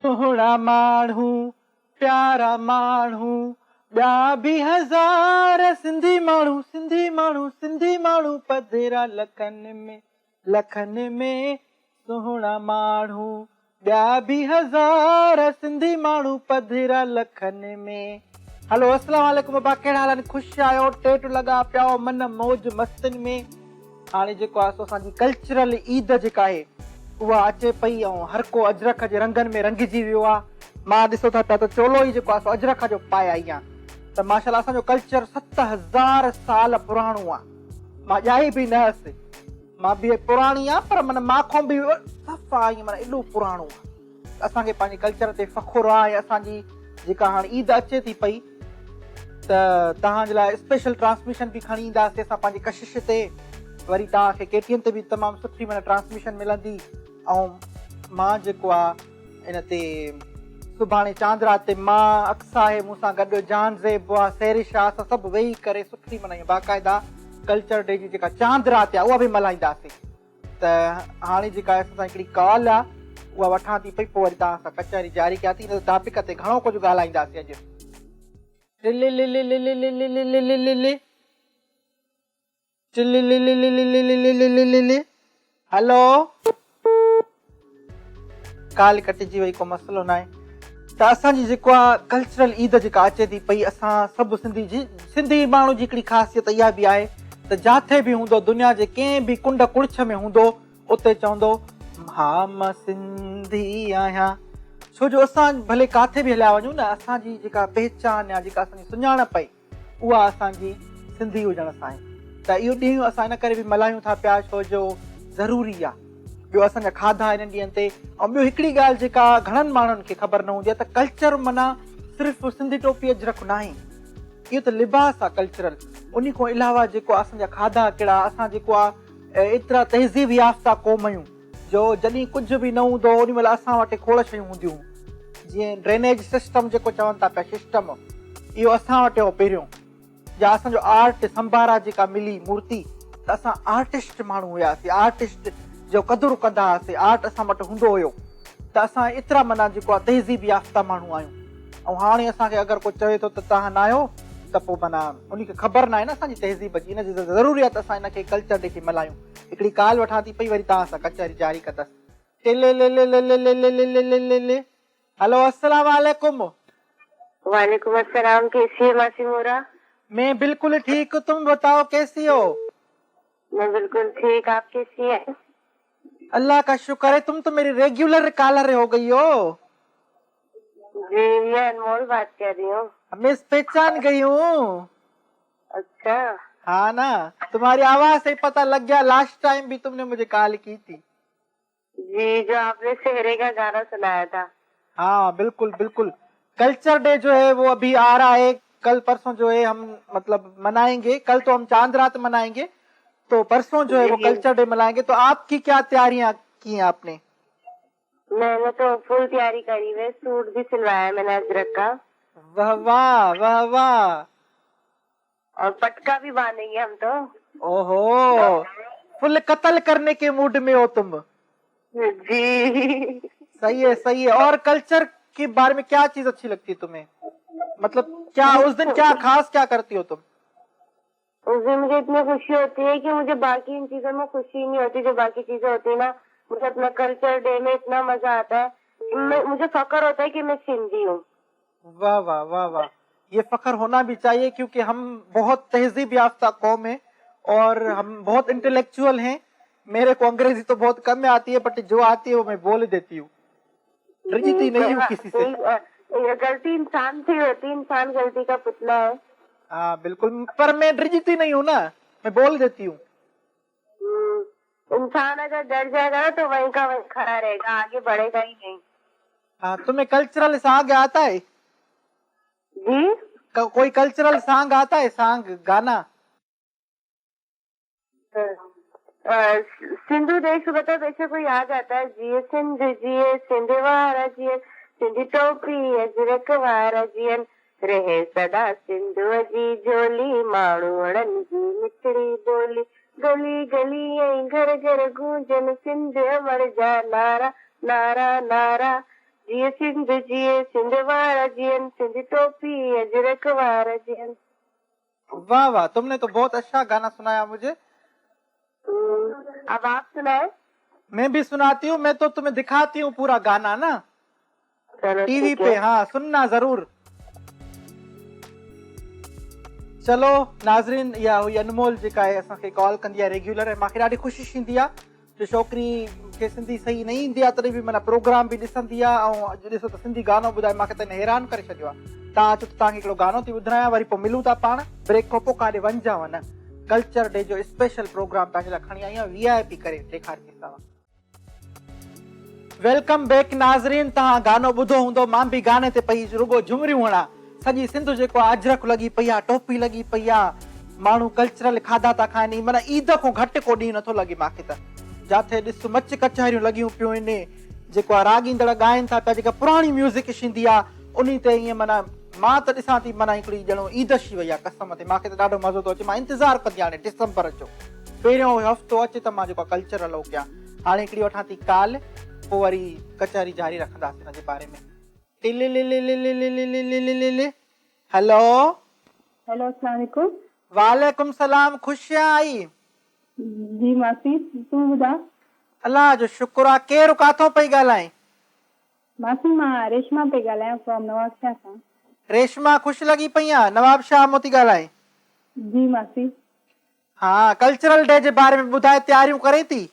सोहणा माण्हू प्यारा माण्हू ॿिया बि हज़ार सिंधी माण्हू सिंधी माण्हू पधरा लखनि में सोहणा माण्हू ॿिया बि हज़ार सिंधी माण्हू पधरा लखनि में। हलो अस्सलाम वालेकुम बाबा, कहिड़ा हाल आहिनि? ख़ुशि आहियो? टेट लॻा पिया मन मौज मस्तनि में। हाणे जेको आहे सो असांजी कल्चरल ईद जेका आहे उहा अचे पई ऐं हर को अजरक जे रंगनि में रंगिजी वियो आहे। मां ॾिसो था पिया त चोलो ई जेको आहे सो अजरक जो पाए आई आहियां। त माशाल्लाह असांजो कल्चर 7000 साल पुराणो आहे। मां ॼाई बि न हुअसि, मां बि पुराणी आहे पर माना मां बि सफ़ा आई माना एॾो पुराणो आहे। असांखे पंहिंजे कल्चर ते फ़ख़ुरु आहे। असांजी जेका हाणे ईद अचे थी पई त तव्हांजे लाइ स्पेशल ट्रांसमिशन बि खणी ईंदासीं असां पंहिंजी कशिश ते। वरी तव्हांखे केटीएन ते बि तमामु सुठी माना ट्रांसमिशन मिलंदी। ऐं मां जेको आहे इन ते सुभाणे चांदरात ते मां अक्सा आहे मूंसां गॾु जान ज़ेब आहे सैरिश आहे, असां सभु वेही करे सुठी माना बाक़ाइदा कल्चर डे जी जेका चांदरात आहे उहा बि मल्हाईंदासीं। त हाणे जेका आहे असां हिकिड़ी कॉल आहे उहा वठां थी पई, पोइ वरी तव्हां सां कचहरी जारी कयां थी। इन टॉपिक ते घणो कुझु ॻाल्हाईंदासीं अॼु। हलो, काल कटिजी वई, को मसलो न आहे। त असांजी जेको आहे कल्चरल ईद जेका अचे थी पई, असां सभु सिंधी माण्हू जी हिकिड़ी ख़ासियत इहा बि आहे त जिथे बि हूंदो दुनिया जे कंहिं बि कुंड कुड़छ में हूंदो उते चवंदो हा मां सिंधी आहियां। छो जो असां भले काथे बि हलिया वञूं न, असांजी जेका पहचान आहे, जेका असांजी सुञाणप आहे उहा असांजी सिंधी हुजण सां आहे। त इहो ॾींहुं असां इन करे बि मल्हायूं था पिया छो जो ज़रूरी आहे। ॿियो असांजा खाधा इन्हनि ॾींहंनि ते। ऐं ॿियो हिकिड़ी ॻाल्हि जेका घणनि माण्हुनि खे ख़बर न हूंदी आहे त कल्चर माना सिर्फ़ु सिंधी टोपी अजरक न आहे, इहो त लिबास आहे कल्चरल। उन खां अलावा जेको असांजा खाधा कहिड़ा, असां जेको आहे एतिरा तहज़ीब याफ़्ता क़ौम आहियूं जो जॾहिं कुझु बि न हूंदो ओॾी महिल असां वटि खोड़ शयूं हूंदियूं। जीअं ड्रेनेज सिस्टम जेको चवनि था पिया सिस्टम, इहो असां वटि हो पहिरियों। या असांजो आर्ट संभारा जेका मिली मूर्ति, त असां आर्टिस्ट माण्हू हुयासीं, आर्टिस्ट जो क़दुरु कंदा हुआसीं, आर्ट असां वटि हूंदो हुयो। त असां एतिरा माना जेको आहे तहज़ीब याफ़्ता माण्हू आहियूं। ऐं हाणे असांखे अगरि को चवे थो त तव्हां न आहियो त पोइ माना उनखे ख़बर न आहे न असांजी तहज़ीब जी। इन जी ज़रूरी आहे त असां इनखे कल्चर डे खे मल्हायूं। हिकिड़ी काल वठां थी पई, वरी तव्हां सां कचहरी जारी कंदसि। हेलो, अस्सलाम वालेकुम। वालेकुम अस्सलाम, कैसी है मासी मोरा? मैं बिल्कुल ठीक, तुम बताओ कैसी हो? मैं बिल्कुल ठीक, आप कैसी है? अल्लाह का शुक्र है, तुम तो मेरी रेगुलर कॉलर हो गई हो। जी, मैं अनमोल बात कर रही हूँ। मैं पहचान गई हूँ। अच्छा, हाँ ना, तुम्हारी आवाज से पता लग गया, लास्ट टाइम भी तुमने मुझे कॉल की थी। जी, जो आपने सेहरे का गाना सुनाया था। हाँ बिल्कुल बिल्कुल। कल्चर डे जो है वो अभी आ रहा है, कल परसों जो है हम मतलब मनाएंगे। कल तो हम चांद रात मनाएंगे, तो परसों जो है वो कल्चर डे मनाएंगे। तो आपकी क्या तैयारियां की हैं आपने? मैंने तो फुल तैयारी करी है, सूट भी सिलवाया है मैंने अजरक का। वाह वाह वाह वाह। और पटका भी बांधेंगे हम तो। ओहो, फुल कत्ल करने के मूड में हो तुम। जी सही है सही है। और कल्चर के बारे में क्या चीज अच्छी लगती है तुम्हें? मतलब क्या उस दिन क्या खास क्या करती हो तुम? उस दिन मुझे इतनी खुशी होती है कि मुझे बाकी इन चीजों में खुशी नहीं होती जो बाकी चीजें होती है ना। मुझे अपना कल्चर डे में इतना मजा आता है, मुझे फक्र होता है कि मैं सिंधी हूँ। वाह वाह वाह वाह, ये फख्र होना भी चाहिए क्योंकि हम बहुत तहजीब याफ्ता कौम है और हम बहुत इंटेलेक्चुअल हैं। मेरे को अंग्रेजी तो बहुत कम में आती है, बट जो आती है वो मैं बोल देती हूँ, रिझती नहीं हूँ किसी से। गलती इंसान से होती, इंसान गलती का पुतला है। हाँ बिल्कुल, पर मैं रिझती नहीं हूँ ना, मैं बोल देती हूँ। इंसान अगर डर जाएगा ना तो वहीं का वहीं खड़ा रहेगा, आगे बढ़ेगा ही नहीं। हाँ, तुम्हें कल्चरल सॉन्ग आता है? जी, कोई कल्चरल सॉन्ग आता है, सॉन्ग गाना? सिंधु देश बता वैसे कोई आ जाता है, जिए सिंध वारा जिए, सिंधी टोपी अजरक वारा जियन, रहे सदा सिंधु जी झोली, माण्हू अड़न जी मिठड़ी बोली, गली गली ऐं घर घर गूंजन सिंध अमर जा नारा नारा नारा, जिए सिंध जिए सिंध वारा जियन सिंधी टोपी अजरक वारा जियन। वाह वाह, तुमने तो बहुत अच्छा गाना सुनाया मुझे। अब आप सुनाए। मैं भी सुनाती हूँ, मैं तो तुम्हें दिखाती हूँ पूरा गाना ना चलो टीवी ठीक पे। है। हाँ सुनना जरूर। चलो नाज़रीन, इहा हुई अनमोल जेका आहे असांखे कॉल कंदी आहे रेग्युलर, ऐं मूंखे ॾाढी ख़ुशी थींदी आहे जो छोकिरी खे सिंधी सही न ईंदी आहे तॾहिं बि माना प्रोग्राम बि ॾिसंदी आहे। ऐं अॼु ॾिसो त सिंधी गानो ॿुधाए, मूंखे त हैरान करे छॾियो आहे। तव्हां अचो त तव्हांखे हिकिड़ो गानो थी ॿुधायां, वरी पोइ मिलूं था पाण। ब्रेक खां पोइ काॾे वञिजांव न, कल्चर डे जो स्पेशल प्रोग्राम तव्हांजे लाइ खणी आई आहियां, VIP करे ॾेखारींदीसांव। वेलकम बैक नाज़रीन, तव्हां गानो ॿुधो हूंदो, मां बि गाने ते पई रुगो झुमरियूं हणां। सॼी सिंध जेको आहे अजरक लॻी पई आहे, टोपी लॻी पई आहे, माण्हू कल्चरल खाधा था खाइनि, माना ईद खां घटि को ॾींहुं नथो लॻे मूंखे त। जिथे ॾिस मच कचहरियूं लॻियूं पियूं आहिनि, जेको आहे राॻींदड़ ॻाइनि था पिया, जेका पुराणी म्यूज़िक ईंदी आहे उन ते ईअं माना मां त ॾिसां थी माना हिकिड़ी ॼणो ईद अची वई आहे कसम ते। मूंखे त ॾाढो मज़ो थो अचे, मां इंतज़ारु कंदी हाणे डिसंबर जो पहिरियों हफ़्तो अचे त मां जेको कल्चर हलो कयां। हाणे हिकिड़ी वठां थी काल, पोइ वरी कचहरी जारी रखंदासीं हिन जे बारे में। हेलो हेलो, अस्सलाम वालेकुम। वालेकुम सलाम, खुशियां आई। जी मासी, तूं ॿुधा? अल्लाह जो शुक्र आहे। केरु काथों पई ॻाल्हाए? मासी, मां रेशमा पई ॻाल्हायां फ्रॉम नवाबशाह सां। रेशमा ख़ुशि लॻी पई आहे? नवाबशाह मां थी ॻाल्हाए? जी मासी। हाँ, कल्चरल डे जे बारे में ॿुधाए, तयारियूं करे थी?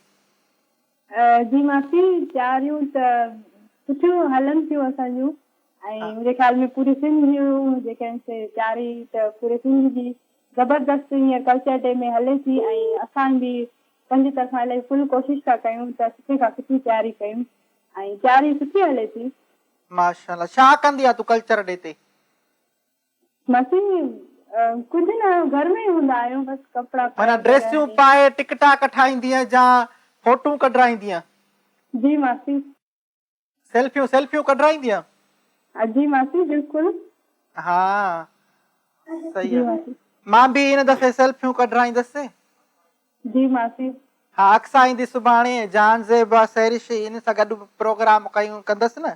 जी मासी, तयारियूं त सुठियूं हलनि थियूं असांजूं, ऐं मुंहिंजे ख़्याल में पूरी सिंध जूं जेके आहिनि से तयारी त पूरे सिंध जी ज़बरदस्त हीअं कल्चर डे में हले थी। ऐं असां बि पंहिंजी तरफ़ां इलाही फुल कोशिशि था कयूं त सुठे खां सुठी तयारी कयूं, ऐं तयारी सुठी हले थी। माशाल्लाह। छा कंदी आहे तूं कल्चर डे ते? मासी कुझु न, घर में ई हूंदा आहियूं, बसि कपिड़ा माना ड्रेसियूं पाए टिकटा कठाईंदीअ या फोटू कढाईंदीअ? जी मासी। सेल्फियूं कढाईंदीअ? जी मासी, बिल्कुलु। हाँ सही जी आहे। मासी। मां बि हिन दफ़े सेल्फियूं कढाईंदसि। जी मासी। हा, अक्सा ईंदी सुभाणे, जान ज़ेबा सैरिश इन सां गॾु प्रोग्राम कयूं कंदसि न।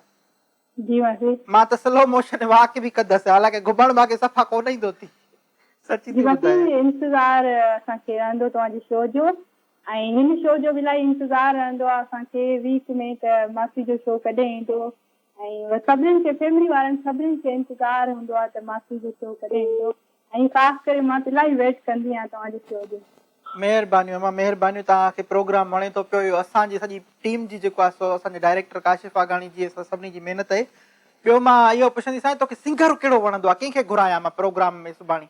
जी मासी। मां त स्लो मोशन वॉक बि कंदसि, हालांकि घुमण मूंखे सफ़ा कोन ईंदो थी, सची जी थी मासी, ॿुधायां। इंतज़ार असांखे रहंदो तव्हांजे शो जो, ऐं हिन शो जो बि इलाही इंतज़ार रहंदो आहे असांखे वीक में त मासी जो शो कॾहिं ईंदो, ऐं सभिनीनि खे फैमिली वारनि सभिनीनि खे इंतज़ार हूंदो आहे त मासी जो शो कॾहिं ईंदो, ऐं ख़ासि करे मां त इलाही वेट कंदी आहियां तव्हांजे शो जो। महिरबानी अम्मा, महिरबानी। तव्हांखे प्रोग्राम वणे थो पियो, इहो असांजी सॼी टीम जी जेको आहे सो असांजे डायरेक्टर काशिफ आघाणी जी सभिनी जी महिनत आहे। ॿियो मां इहो पुछंदीसां, तोखे सिंगर कहिड़ो वणंदो आहे, कंहिंखे घुरायां मां प्रोग्राम में सुभाणे?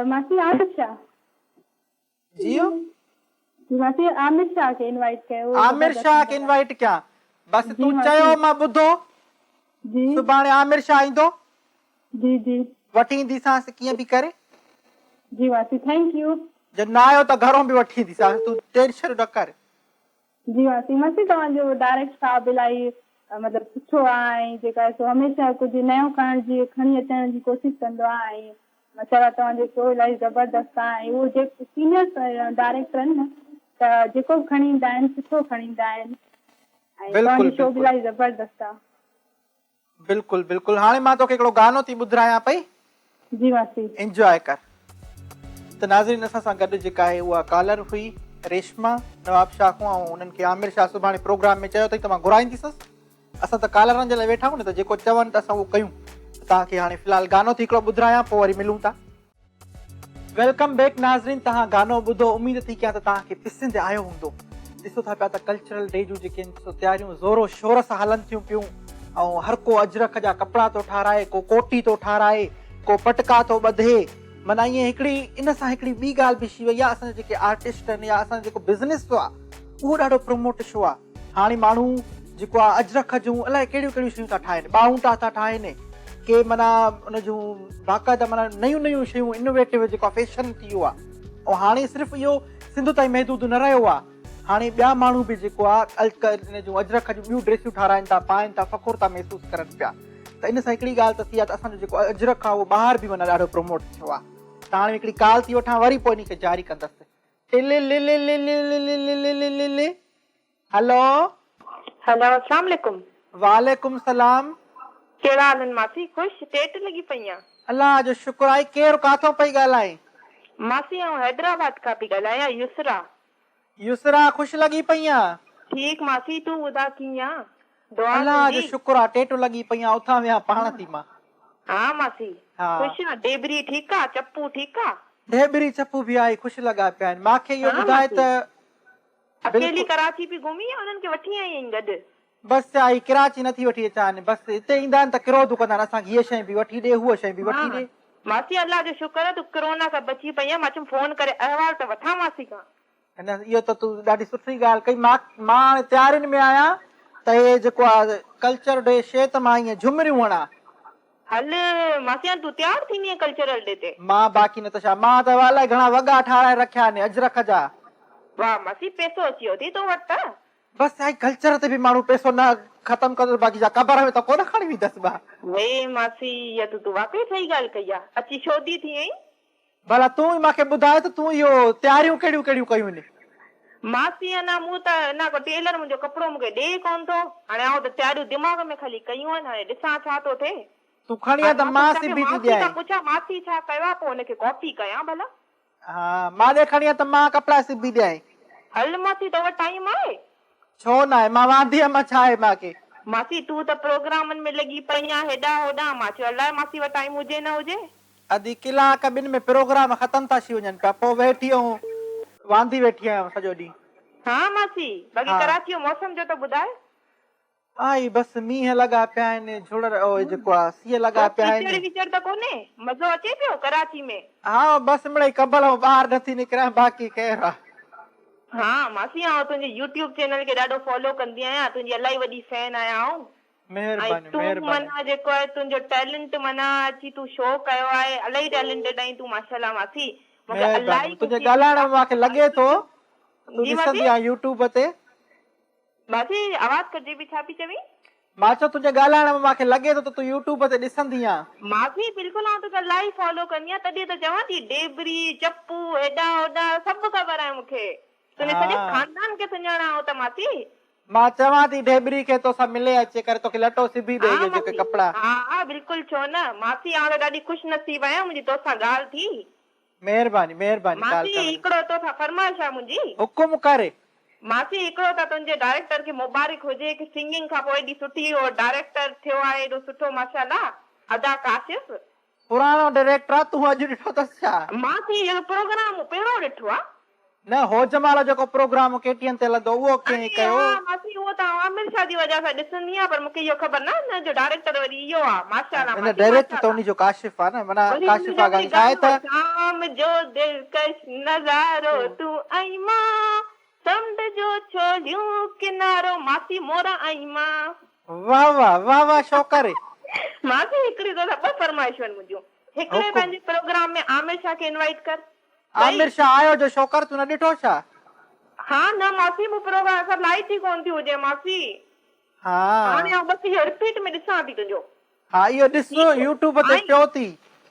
मासी आमिर शाह। जी मासी आमिर शाह खे इनवाइट कयो। आमिर शाह खे इनवाइट कयां? बस तूं चयो, मां ॿुधो। जी सुभाणे आमिर शाह ईंदो, जी जी वठी ईंदीसांसि कीअं बि करे। जी मासी, थैंक यू। जॾहिं न आयो त घरों बि वठी ईंदीसांसि, तूं टेंशन न कर। जी मासी। मासी तव्हांजो डायरेक्ट साहब इलाही मतिलबु सुठो आहे, ऐं जेका सो हमेशह कुझु नयो करण जी खणी अचण जी कोशिशि कंदो आहे, ऐं मतिलबु तव्हांजो शो इलाही ज़बरदस्त आहे। ऐं उहो जेको सीनियर डायरेक्टर आहिनि न, त जेको बि खणी ईंदा आहिनि सुठो खणी ईंदा आहिनि, ऐं तव्हांजो शो बि इलाही ज़बरदस्त आहे। बिल्कुलु बिल्कुलु। हाणे मां तोखे हिकिड़ो गानो थी ॿुधायां पई, जी मासी। एंजॉय कर। त नाज़रीन, असां सां गॾु जेका आहे उहा कॉलर हुई रेशमा नवाबशाह खां, ऐं उन्हनि खे आमिर शाह सुभाणे प्रोग्राम में चयो अथई त मां घुराईंदीससि। असां त कॉलरनि जे लाइ वेठा आहियूं न, त जेको चवनि त असां उहो कयूं। तव्हांखे हाणे फ़िलहालु गानो थी हिकिड़ो ॿुधायां, पोइ वरी मिलूं था। वेलकम बैक नाज़रीन, तव्हां गानो ॿुधो, उमेद थी कयां त तव्हांखे पसंदि आयो हूंदो। ॾिसो था पिया त कल्चरल डे जूं जेके आहिनि तयारियूं ज़ोरो शोर सां हलनि थियूं पियूं, ऐं हर को अजरक जा कपिड़ा थो ठाराए, को कोटी थो ठाराए, को पटका थो ॿधे। माना ईअं हिकिड़ी इन सां हिकिड़ी ॿी ॻाल्हि बि थी वई आहे, असांजा जेके आर्टिस्ट आहिनि या असांजो जेको बिज़नेस आहे उहो ॾाढो प्रमोट थियो आहे। हाणे माण्हू जेको आहे अजरक जूं अलाए कहिड़ियूं कहिड़ियूं शयूं था ठाहिनि, ॿाऊंटा था ठाहिनि, के माना उन जूं बाक़ाइदा माना नयूं नयूं शयूं इनोवेटिव जेको फैशन थी वियो आहे। ऐं हाणे सिर्फ़ु इहो सिंध ताईं महदूद न रहियो आहे, हाणे ॿिया माण्हू बि जेको आहे इन जूं अजरक जूं ॿियूं ड्रेसियूं ठाराइनि था, पाइनि था, फ़खुर था महसूसु करनि पिया। त इन सां हिकिड़ी ॻाल्हि त थी आहे त असांजो जेको अजरक आहे उहो ॿाहिरि बि माना ॾाढो प्रमोट थियो आहे। त हाणे हिकिड़ी कॉल थी वठां, वरी पोइ इन खे जारी कंदसि। हेलो हेलो, अस्सलाम वालेकुम। वालेकुम सलाम। कहिड़ा हाल आहिनि मासी? ख़ुशि टेट लॻी पई आहियां। अल्लाह जो शुक्र आहे। केरु काथों पई ॻाल्हाए? मासी आऊं हैदराबाद खां पई ॻाल्हायां, युसरा। युसरा ख़ुशि लॻी पई आहे? ठीक मासी, तूं ॿुधा कीअं आहे? दुआ अल्लाह जो तुंहिंजी। शुक्र आहे, टेटू लॻी पई आहे, उथां विया पाण थी मां। हा मासी, हा। ख़ुशि आहे? डेबरी ठीकु आहे? चप्पू ठीकु आहे? ढेबरी चप्पू बि आहे, ख़ुशि लॻा पिया आहिनि। मूंखे इहो हा ॿुधाए मासी। त अकेली कराची बि घुमी या उन्हनि खे वठी आई आहीं गॾु? बसि आई कराची नथी वठी अचां, बसि हिते ईंदा आहिनि त किरोध कंदा आहिनि, असांखे हीअ शइ बि वठी ॾे, हूअ शइ बि वठी ॾे। मासी अल्लाह जो शुक्र आहे तूं कोरोना खां बची पई आहे। मां चयुमि फोन करे अहवाल त वठां मासी खां। इहो त तूं ॾाढी सुठी ॻाल्हि कई। मां हाणे तयारियुनि में आहियां त हे जेको आहे कल्चर डे शे त मां ईअं झुमरियूं हणां। हल मासी तूं तयार थींदी आहे कल्चरल डे ते? मां बाक़ी न त छा, मां त अलाए घणा वॻा ठाराए रखिया आहिनि अजरक जा। वाह मासी, पैसो अची वियो थी तो वटि त। बसि आई कल्चर ते बि माण्हू पैसो न ख़तम कंदो, बाक़ी जा कबर में त कोन खणी वेंदसि बा। वे मासी, इहा तूं वाकई सही ॻाल्हि कई आहे। अची शोधी थी आई? भला तूं ई मूंखे ॿुधाए त तूं इहो तयारियूं कहिड़ियूं कहिड़ियूं कयूं आहिनि? मासी अञा मूं त अञा को टेलर मुंहिंजो कपिड़ो मूंखे ॾे कोन थो। हाणे आउं त तयारियूं दिमाग़ में ख़ाली कयूं आहिनि, हाणे ॾिसां छा थो थिए। तूं खणी आ त मां सिबी थी मासी खां ॾियां। पुछां मासी छा कयो आहे, पोइ हुनखे कॉपी कयां भला। हा, मां ॾे खणी आ त मां कपिड़ा सिबी ॾियां। हल मासी, तो वटि टाइम आहे? छो न आहे, मां वांदी हुअमि, छा आहे मूंखे? मासी तूं त प्रोग्रामनि में लॻी पई आहे हेॾा होॾा। मां चयो अलाए मासी वटि टाइम हुजे न हुजे। अधी कलाक ॿिनि में प्रोग्राम ख़तम था थी वञनि पिया, पोइ वेठी ऐं वांदी वेठी आहियां सॼो ॾींहुं। हा मासी, बाक़ी हा। कराची जो मौसम जो त ॿुधाए। आई बसि मींहं लॻा पिया आहिनि, झुड़ जेको आहे सीउ लॻा पिया आहिनि। कीचड़ त कोन्हे? मज़ो अचे पियो कराची में? हा बसि मिड़ई कबल ॿाहिरि नथी निकिरां, बाक़ी केरु आहे? हा मासी, आउं तुंहिंजे यूट्यूब चैनल खे ॾाढो फॉलो कंदी आहियां, तुंहिंजी इलाही वॾी फैन आहियां आउं। महिरबानी तूं महिरबानी। माना जेको आहे तुंहिंजो टैलेंट माना अची तूं शो कयो आहे, इलाही टैलेंटेड आहीं तूं माशाल्लाह मासी। मूंखे इलाही तुंहिंजे ॻाल्हाइण में मूंखे लॻे थो तूं जी मासी। ॾिसंदी आहीं यूट्यूब ते। मासी आवाज़ कटिजे पई, छा पई चवीं? मां चयो तुंहिंजे ॻाल्हाइण में मूंखे लॻे थो त तूं यूट्यूब ते ॾिसंदी आहीं। मासी बिल्कुलु, आउं तोखे इलाही फॉलो कंदी आहियां, तॾहिं त चवां थी डेबरी चप्पू हेॾा होॾा सभु ख़बर आहे मूंखे। तुंहिंजे सॼे खानदान खे सुञाणा आहियो त मासी। मां चवां थी ढेबरी खे तोसां मिले अचे करे तोखे लटो सिबी ॾे, इहे जेके कपिड़ा। हा बिल्कुलु, छो न मासी, आउं त ॾाढी ख़ुशि नसीब आहियां, मुंहिंजी तोसां ॻाल्हि थी। महिरबानी महिरबानी। मासी हिकिड़ो तोसां फरमाइश आहे मुंहिंजी। हुकुम करे। मासी हिकिड़ो त तुंहिंजे डायरेक्टर खे मुबारक हुजे कि सिंगिंग खां पोइ एॾी सुठी हो डायरेक्टर थियो आहे, एॾो सुठो माशाल्लाह अदा काशिफ। पुराणो डायरेक्टर आहे, तूं अॼु ॾिठो अथसि छा? मासी इहो प्रोग्राम पहिरों ॾिठो आहे। न हो जमाल जेको प्रोग्राम केटीएन ते हलंदो उहो कंहिं कयो? मासी उहो त आमिर शाह जी वजह सां ॾिसंदी आहियां, पर मूंखे इहो ख़बर न हुन जो डायरेक्टर वरी इहो आहे माशाल्लाह। न डायरेक्टर त उनजो काशिफ आहे न, माना काशिफ आहे गाली छा आहे त शाम जो दिलकश नज़ारो तूं ऐं मां समुंड जो छोलियूं किनारो, मासी मोरा ऐं मां। वाह वाह वाह वाह शौकर। मासी हिकिड़ी त ॿ फरमाइशूं आहिनि मुंहिंजियूं। हिकिड़े पंहिंजे प्रोग्राम में आमिर शाह खे इनवाइट कर। आमिर शाह आयो जो शौकर, तूं न ॾिठो छा? हा न मासी, मूं प्रोग्राम असां लाइट ई कोन थी हुजे मासी। हा हाणे आउं बसि इहो रिपीट में ॾिसां थी तुंहिंजो। हा इहो ॾिस यूट्यूब ते पियो थी।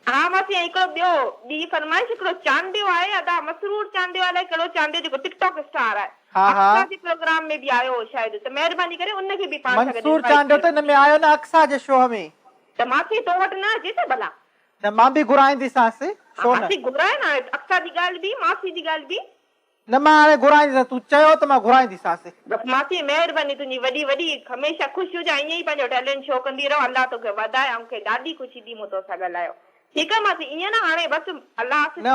हा मासी, हिकिड़ो ॿियो ॿी फरमाइश, हिकिड़ो चांडियो आहे अदा मसरूर चांडियो अलाए कहिड़ो चांडियो जेको टिकटॉक स्टार आहे। हा हा जे प्रोग्राम में बि आयो शायदि, त महिरबानी करे उनखे बि पाण सां गॾु मंसूर चांडियो त हिन में आयो न अक्सा जे शो में। त मासी तो वटि न अचे त भला? न मां बि घुराईंदीसांसि, छो न? मासी घुराए न, अक्सा जी ॻाल्हि बि मासी जी ॻाल्हि बि। न मां हाणे घुराईंदीसांसि, तूं चयो त मां घुराईंदीसांसि। बसि मासी महिरबानी तुंहिंजी वॾी वॾी, हमेशह ख़ुशि हुजां, ईअं ई पंहिंजो टैलेंट शो कंदी रहो। अलाह तोखे वधाए, मूंखे ॾाढी ख़ुशी थी मूं तोसां ॻाल्हायो। ठीकु आहे मासी, ईअं न हाणे बसि अलाह न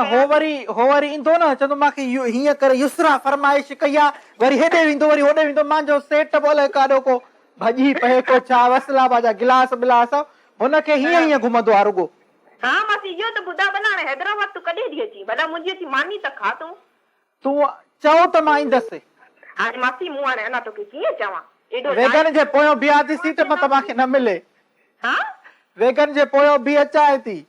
हो वरी ईंदो न, चवंदो मूंखे हीअं करे युसरा फरमाइश कई आहे, वरी हेॾे वेंदो वरी होॾे वेंदो, मुंहिंजो सेट बोले काॾो को भॼी पए को छा वसला बाजा गिलास बिलास, हुनखे हीअं हीअं घुमंदो आहे रुगो। हा मासी इहो त ॿुधा भला, हाणे हैदराबाद तूं कॾहिं थी अची भला, मुंहिंजी अची मानी त खा तूं चओ त मां ईंदसि। हाणे मासी मूं हाणे अञा तोखे कीअं चवां, वेगन जे पोयों बिहा थी सीट में त मूंखे न मिले। हा वेगन जे पोयों बि अचाए थी।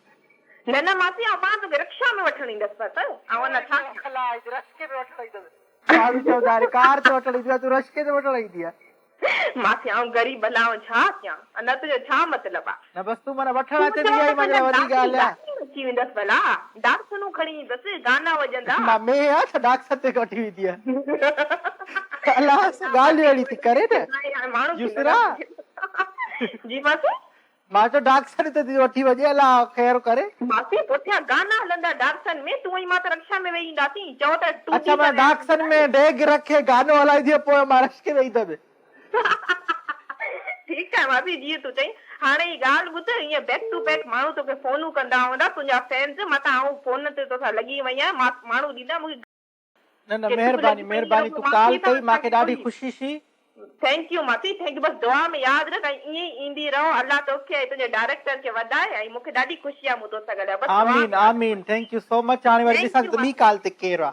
न न मासी, मां तोखे रिक्शा में वठण ईंदसि बसि। ऐं अञा छा कार ते वठण ईंदी आहे, तूं रश्के ते वठण ईंदी आहे? मासी आउं ग़रीब भला छा कयां, अञा तुंहिंजो छा मतिलबु आहे? न बसि तूं माना वठण अचे थी, इहा मां वॾी ॻाल्हि आहे। अची वेंदसि भला, डाक्सनूं खणी ईंदसि, गाना वॼंदा। मां में आहे छा डाक्स ते वठी वेंदी आहे? अलाह ॻाल्हि अहिड़ी थी करे न युसरा। जी मासी मां चयो डाक्सन ते थी वठी वञे अलाह ख़ैर करे। मासी पुठियां गाना हलंदा डाक्सन में, तूं ऐं मां त रक्षा में वेही ईंदासीं, चओ त तूं अच्छा मां डाक्सन में डेग रखे गानो हलाईंदी पोइ मां रश के वेहींदमि। ठीकु आहे मासी, जीअं तूं चई। हाणे ही ॻाल्हि ॿुध, ईअं बैक टू बैक माण्हू तोखे फोनूं कंदा हूंदा, तुंहिंजा फैन्स, मथां आऊं फोन ते तोसां लॻी वई आहियां, माण्हू ॾींदा मूंखे। न न महिरबानी महिरबानी, तूं कॉल कई मूंखे ॾाढी ख़ुशी थी। थैंक यू मासी, थैंक यू। बस दुआ में यादि रख ऐं ईअं ई ईंदी रहो। अल्लाह तोखे ऐं तुंहिंजे डायरेक्टर खे वधाए, ऐं मूंखे ॾाढी ख़ुशी आहे मूं तोसां ॻाल्हायो। बस आमीन आमीन, थैंक यू सो मच। हाणे वरी ॾिसां त ॿी कॉल ते केरु आहे।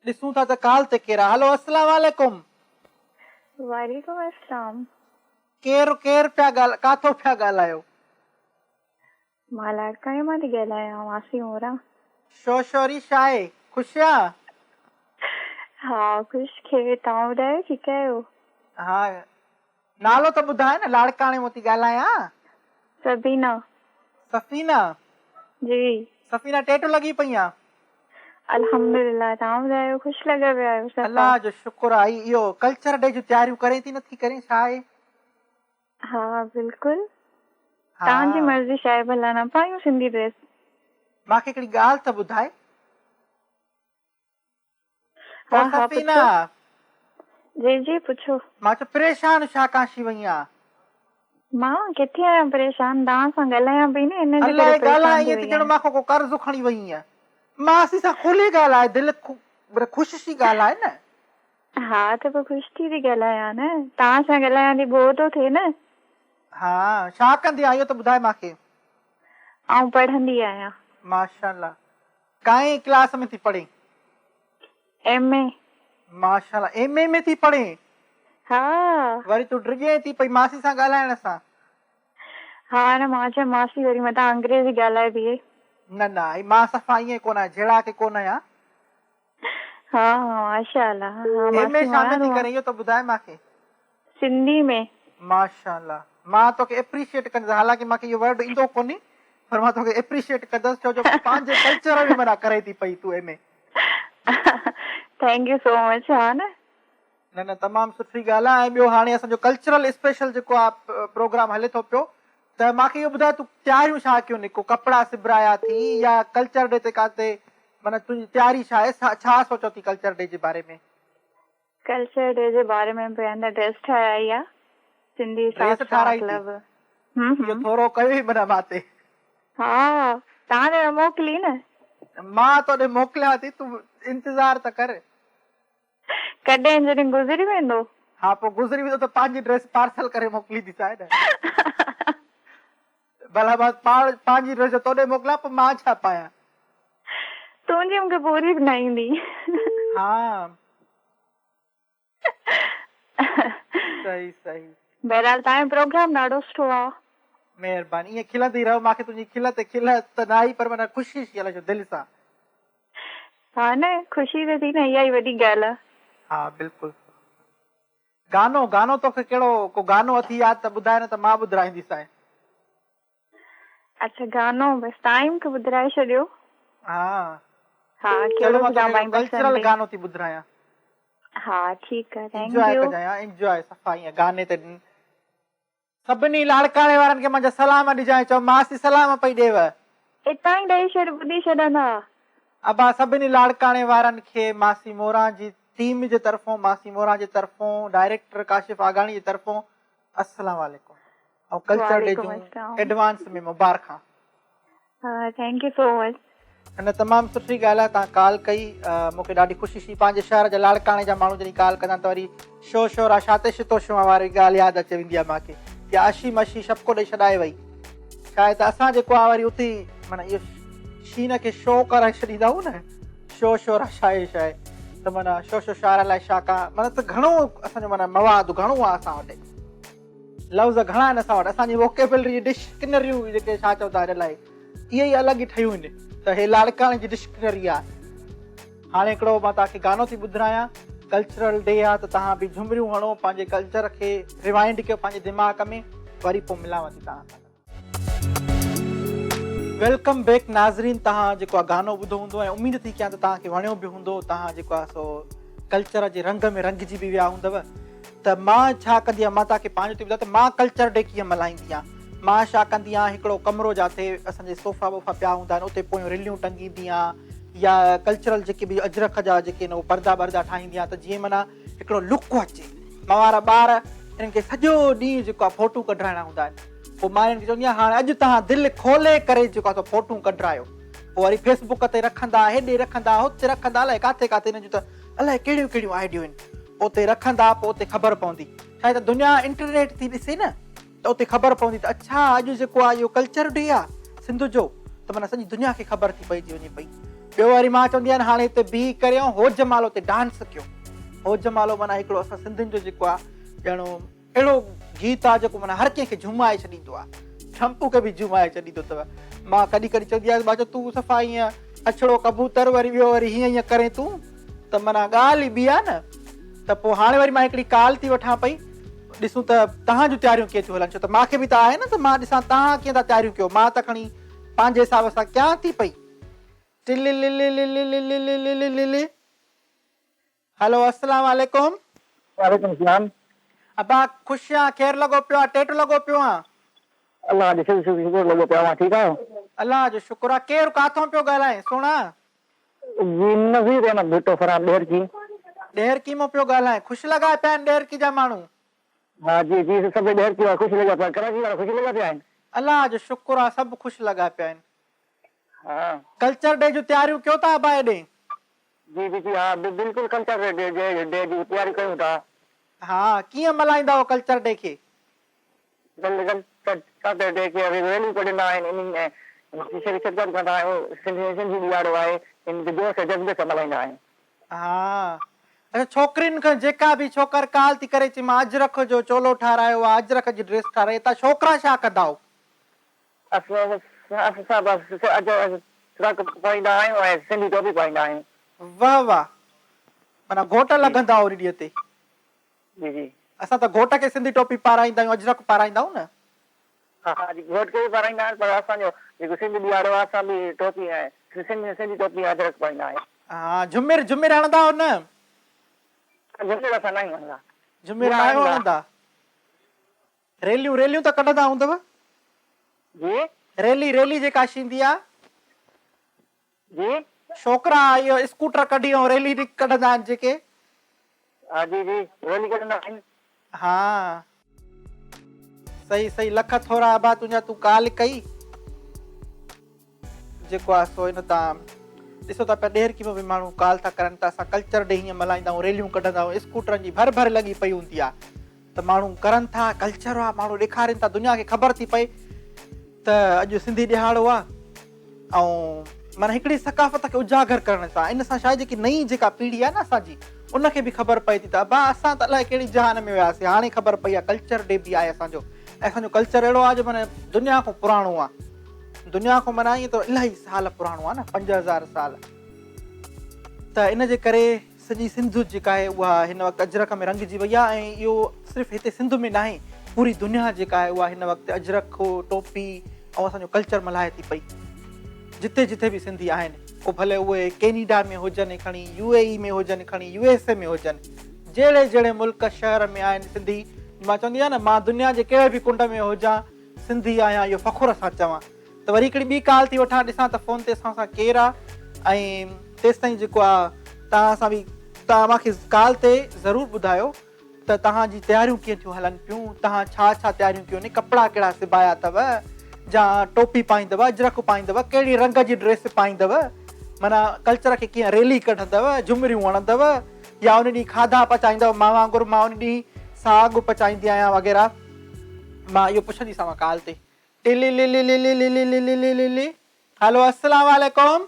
ॾिसूं था त कॉल ते केरु आहे। हलो अस्सलाम वालेकुम। वालेकुम अस्सलाम। केरु पिया ॻाल्हायो, काथो पिया ॻाल्हायो? मां लाड़काणे मां थी ॻाल्हायां, मासी मोरा। शोरी छा आहे, ख़ुशि आहे? हा ख़ुशि खे, तव्हां ॿुधायो ठीकु आहियो? हा नालो त ॿुधाए न, लाड़काणे मां थी ॻाल्हायां। सबीना। सफ़ीना जी। सफ़ीना टेटू लॻी पई आहे? अल्हम्दुलिल्लाह, तव्हां ॿुधायो ख़ुशि लॻा पिया आहियो? अल्लाह जो शुक्र आहे। इहो कल्चर डे जूं तयारियूं करे थी नथी करे, छा आहे? हा बिल्कुलु, तव्हांजी मर्ज़ी छा आहे, भला न पायूं सिंधी ड्रेस? मूंखे हिकिड़ी ॻाल्हि त ॿुधाए। सफ़ीना जी जी पुछो। मां चयो परेशान छा काशी वई आहे? मां किथे आहियां परेशान, तव्हां सां ॻाल्हायां पई न, इन जे अलाए करे ॻाल्हाए परेशान ईअं थी ॼण मां को कर्ज़ खणी वई आहियां। मासी सां खुली ॻाल्हाए, दिलि ख़ुशि सी ॻाल्हाए न। हा त पोइ ख़ुशि थी ॻाल्हायां न, तव्हां सां ॻाल्हायां थी बोर थो थिए न। हा छा कंदी आहियो त ॿुधाए मूंखे। आऊं पढ़ंदी आहियां। माशाअल्लाह, काई क्लास में थी पढ़े? एमए। माशाअल्लाह, एमए में थी पढ़े? हा। वरी तूं डिॼे थी पई मासी सां ॻाल्हाइण सां। हा न, मां चयो मासी वरी मथां अंग्रेजी ॻाल्हाए थी। न न मां सफ़ा ईअं कोन आहियां, जहिड़ा के कोन आहियां। हा माशाअल्लाह। एमए छा में थी करे इहो त ॿुधाए मूंखे। सिंधी में। माशाअल्लाह, मां तोखे एप्रिशिएट कंदसि, हालांकि मूंखे इहो वर्ड ईंदो कोन्हे, पर मां तोखे एप्रिशिएट कंदसि, छो जो पंहिंजे कल्चर में माना करे थी पई तूं MA. Thank you so much. हा न न तमामु सुठी ॻाल्हि आहे। ऐं ॿियो हाणे असांजो कल्चरल स्पेशल जेको आहे प्रोग्राम हले थो पियो, त मूंखे इहो ॿुधाए तूं तयारियूं छा कयूं, निको कपिड़ा सिबराया थी या कल्चर डे ते काथे, माना तुंहिंजी तयारी छा आहे, छा सोचो थी कल्चर डे जे बारे में? कल्चर डे जे बारे में पहिरियों त ड्रेस ठाराई आहे, सिंधी ड्रेस ठाराई थी? इहो थोरो कयो ई माना मां ते। हा तव्हां ॾे मोकिली न। मां तोॾे मोकिलियां थी, तूं इंतज़ार त कर। कॾहिं जॾहिं गुज़री वेंदो? हा पोइ गुज़री वेंदो त पंहिंजी ड्रेस पार्सल करे मोकिली थी चाहे न। भला मां पंहिंजी ड्रेस तोॾे मोकिलियां, पोइ मां छा पायां? तुंहिंजी मूंखे पूरी बि न ईंदी। हा सही सही। बहरहाल तव्हांजो प्रोग्राम ॾाढो सुठो आहे। महिरबानी, ईअं खिलंदी रहो, मूंखे तुंहिंजी खिल ते खिल त न आई, पर माना ख़ुशी थी हलो दिलि सां। हा न, ख़ुशी त थी न, इहा ई वॾी ॻाल्हि आहे। हा बिल्कुलु। गानो तोखे कहिड़ो को गानो अथी यादि त ॿुधाए न, त मां ॿुधाईंदीसांइ। अच्छा गानो बस तव्हां ई मूंखे ॿुधाए छॾियो। हा हा कहिड़ो कल्चरल गानो थी ॿुधायां। हा ठीकु आहे, थैंक एंजॉय यू। कजां, एंजॉय सफ़ा ईअं गाने ते। सभिनी लाड़काणे वारनि खे मुंहिंजा सलाम ॾिजांइ, चओ मासी सलाम पई ॾेव। इतां ई ॾेई छॾ, ॿुधी छॾंदा। अबा सभिनी लाड़काणे वारनि खे मासी मोरा जी टीम जे तरफ़ो, मासी मोरा जे तरफ़ो, डायरेक्टर काशिफ आगाणी जे तरफ़ो अस्सलाम वालेकुम ऐं कल्चर डे जूं एडवांस में मुबारखां। हा थैंक यू सो मच। न तमामु सुठी ॻाल्हि आहे, तव्हां कॉल कई, मूंखे ॾाढी ख़ुशी थी। पंहिंजे शहर जा लाड़काणे जा माण्हू जॾहिं कॉल कंदा त वरी शोर आहे, छाते शितो शुआ वारी ॻाल्हि यादि अची वेंदी आहे मूंखे, की आशी मशी शपको ॾेई छॾाए वई। शायदि त असां जेको आहे वरी उते माना इहो शीन खे शो कराए छॾींदा आहियूं न, शोर आहे छा आहे, त माना शोर लाइ छा का, माना त घणो असांजो माना मवाद घणो आहे असां वटि, लफ़्ज़ घणा आहिनि असां वटि। असांजी वोकेबलरी डिक्शनरियूं जेके छा चवंदा हिन लाइ, इहे ई अलॻि ई ठहियूं आहिनि, त हे लाड़काणे जी डिक्शनरी आहे। हाणे हिकिड़ो मां तव्हांखे गानो थी ॿुधायां, कल्चरल डे आहे त तव्हां बि झुमरियूं हणो, पंहिंजे कल्चर खे रिवाइंड कयो पंहिंजे दिमाग़ में, वरी पोइ मिलांव थी तव्हां सां। वेलकम बैक नाज़रीन। तव्हां जेको आहे गानो ॿुधो हूंदो ऐं उमेद थी कयां त तव्हांखे वणियो बि हूंदो। तव्हां जेको आहे सो कल्चर जे रंग में रंगजी बि विया हूंदव। त मां छा कंदी आहियां, मां तव्हांखे पंहिंजो थी ॿुधायां त मां कल्चर डे कीअं मल्हाईंदी आहियां। मां छा कंदी आहियां, हिकिड़ो कमिरो जाते असांजे सोफ़ा वोफ़ा पिया हूंदा आहिनि उते पोइ रिलियूं टंगींदी आहियां, या कल्चरल जेके बि अजरक जा जेके न पर्दा वर्दा ठाहींदी आहियां, त जीअं माना हिकिड़ो लुक अचे। मां वारा ॿार इन्हनि खे सॼो ॾींहुं जेको आहे फ़ोटू कढाइणा हूंदा आहिनि, पोइ मां इन्हनि खे चवंदी आहियां हाणे अॼु तव्हां दिलि खोले करे जेको आहे फ़ोटू कढायो। पोइ वरी फेसबुक ते रखंदा, हेॾे रखंदा, हुते रखंदा, अलाए किथे किथे हिन जूं त अलाए कहिड़ियूं कहिड़ियूं आइडियूं आहिनि। उते रखंदा, पोइ उते ख़बर पवंदी, छा त दुनिया इंटरनेट थी ॾिसे न, त उते ख़बर पवंदी त अच्छा अॼु जेको आहे इहो कल्चर डे आहे सिंध जो, त माना सॼी दुनिया खे ख़बर थी पइजी वञे पई। ॿियो वरी मां चवंदी आहियां हाणे हिते बीह करे होज मालो ते डांस कयो। होज मालो माना हिकिड़ो असां सिंधियुनि जो जेको आहे ॼणो अहिड़ो गीत आहे जेको माना हर कंहिंखे झुमाए छॾींदो आहे, शंपू खे बि झुमाए छॾींदो अथव। मां कॾहिं कॾहिं चवंदी आहियां मां चयो तूं सफ़ा ईअं अछड़ो कबूतर वरी ॿियो वरी हीअं हीअं करे तूं, त माना ॻाल्हि ई ॿी आहे न। त पोइ हाणे वरी मां हिकिड़ी कॉल थी वठां पई, ॾिसूं त तव्हां जूं तयारियूं कीअं थियूं हलनि, छो त मूंखे बि त आहे न, त मां ॾिसां तव्हां कीअं था तयारियूं कयो। मां त खणी पंहिंजे हिसाब सां कयां थी पई। हेलो अस्सलाम वालेकुम। वालेकुम सलाम। अबा ख़ुशि आहियां, केरु लॻो पियो आहे, टेटु लॻो पियो आहे? अल्लाह जो शुक्र लॻो पियो आहे, ठीकु आहियो? अलाह जो शुक्र आहे। केरु काथों पियो ॻाल्हाए सोना? जी नज़ीर अहमद भुट्टो फराम ॾेर की। ॾेर की मां पियो ॻाल्हाए। ख़ुशि लॻा पिया आहिनि ॾेर की जा माण्हू? हाँ जी जी सभु ॾेर की ख़ुशि लॻा पिया, कराची वारा ख़ुशि लॻा पिया आहिनि। अलाह जो शुक्र आहे, सभु ख़ुशि लॻा पिया आहिनि। हाँ कल्चर डे जूं तयारियूं कयो था अबा हेॾे? जी जी जी हाँ बिल्कुलु कल्चर डे जी तयारी कयूं था। हा, कीअं मल्हाईंदा हो कल्चर डे खे? कल्चर डे खे रैलियूं कढंदा आहिनि, इन्हनि शिरकत कंदा आहियूं, सिंधी ॾियारो आहे, इन जोश जज़्बे सां मल्हाईंदा आहियूं। हा, अच्छा छोकिरियुनि खां जेका बि छोकर काल थी करे चई मां अजरक जो चोलो ठारायो आहे, अजरक जी ड्रेस ठाराई, तव्हां छोकिरा छा कंदा हो? असां बसि अजरक पाईंदा आहियूं ऐं सिंधी टोपी पाईंदा आहियूं। वाह वाह, माना घोट लॻंदा हो ॾींहं ते। जी जी असां त घोट खे सिंधी टोपी पाराईंदा आहियूं, अजरक पाराईंदा आहियूं न। हा हा जी घोट खे बि पाराईंदा आहिनि, पर असांजो जेको सिंधी ॾियारो आहे असां बि टोपी ऐं सिंधी टोपी अजरक पाईंदा आहियूं। हा, झुमिर झुमिर हणंदा हो न? झुमिर असां न हणंदा। झुमिर न हणंदा। रेलियूं रेलियूं त कढंदा हूंदव? जी रेली रेली जेका थींदी आहे, जी छोकिरा इहो स्कूटर कढी ऐं रेली कढंदा आहिनि जेके। हा जी जी रैली कढंदा आहिनि। हा सही सही, लख थोरा अबा तुंहिंजा तूं ॻाल्हि कई जेको आहे सो हिन तां ॾिसो था पिया ॾेर की में बि माण्हू कॉल था करनि त असां कल्चर डे हीअं मल्हाईंदा आहियूं, रेलियूं कढंदा आहियूं, स्कूटरनि जी भर भर लॻी पई हूंदी आहे, त माण्हू करनि था, कल्चर आहे, माण्हू ॾेखारीनि था, दुनिया खे ख़बर थी पए त अॼु सिंधी ॾिहाड़ो आहे। ऐं माना हिकिड़ी सकाफ़त खे उजागर करण सां इन सां छा जेकी नई जेका पीढ़ी आहे न असांजी, उनखे बि ख़बर पए थी त अबा असां त अलाए कहिड़ी जहान में वियासीं, हाणे ख़बर पई आहे कल्चर डे बि आहे असांजो। ऐं असांजो कल्चर अहिड़ो आहे जो माना दुनिया खां पुराणो आहे, दुनिया खां माना ईअं त इलाही साल पुराणो आहे न, 5000 साल। त इन जे करे सॼी सिंध जेका आहे उहा हिन वक़्तु अजरक में रंगजी वई आहे। ऐं इहो सिर्फ़ु हिते सिंध में न आहे, पूरी दुनिया जेका आहे उहा हिन वक़्तु अजरक टोपी ऐं असांजो कल्चर मल्हाए थी पई। जिते जिते बि सिंधी आहिनि, पोइ भले उहे कैनेडा में हुजनि खणी, UAE में हुजनि खणी, USA में हुजनि, जहिड़े जहिड़े मुल्क शहर में आहिनि सिंधी। मां चवंदी आहियां न, मां दुनिया जे कहिड़े बि कुंड में हुजां, सिंधी आहियां, इहो फ़ख़ुर सां चवां। त वरी हिकिड़ी ॿी कॉल थी वठां, ॾिसां त फ़ोन ते असां सां केरु आहे। ऐं तेसि ताईं जेको आहे तव्हां सां बि तव्हां मूंखे कॉल ते ज़रूरु ॿुधायो त तव्हांजी तयारियूं कीअं थियूं हलनि पियूं, तव्हां छा छा तयारियूं कयूं, कपिड़ा कहिड़ा सिबाया अथव, जा टोपी पाईंदव, अजरक पाईंदव, कहिड़ी रंग जी ड्रेस पाईंदव, माना कल्चर खे कीअं रेली कढंदव, झुमरियूं हणंदव, या उन ॾींहुं खाधा पचाईंदव। मां वांगुरु मां उन ॾींहुं साग पचाईंदी आहियां वग़ैरह। मां इहो पुछंदीसांव कॉल ते। हेलो अस्सलाम वालेकुम।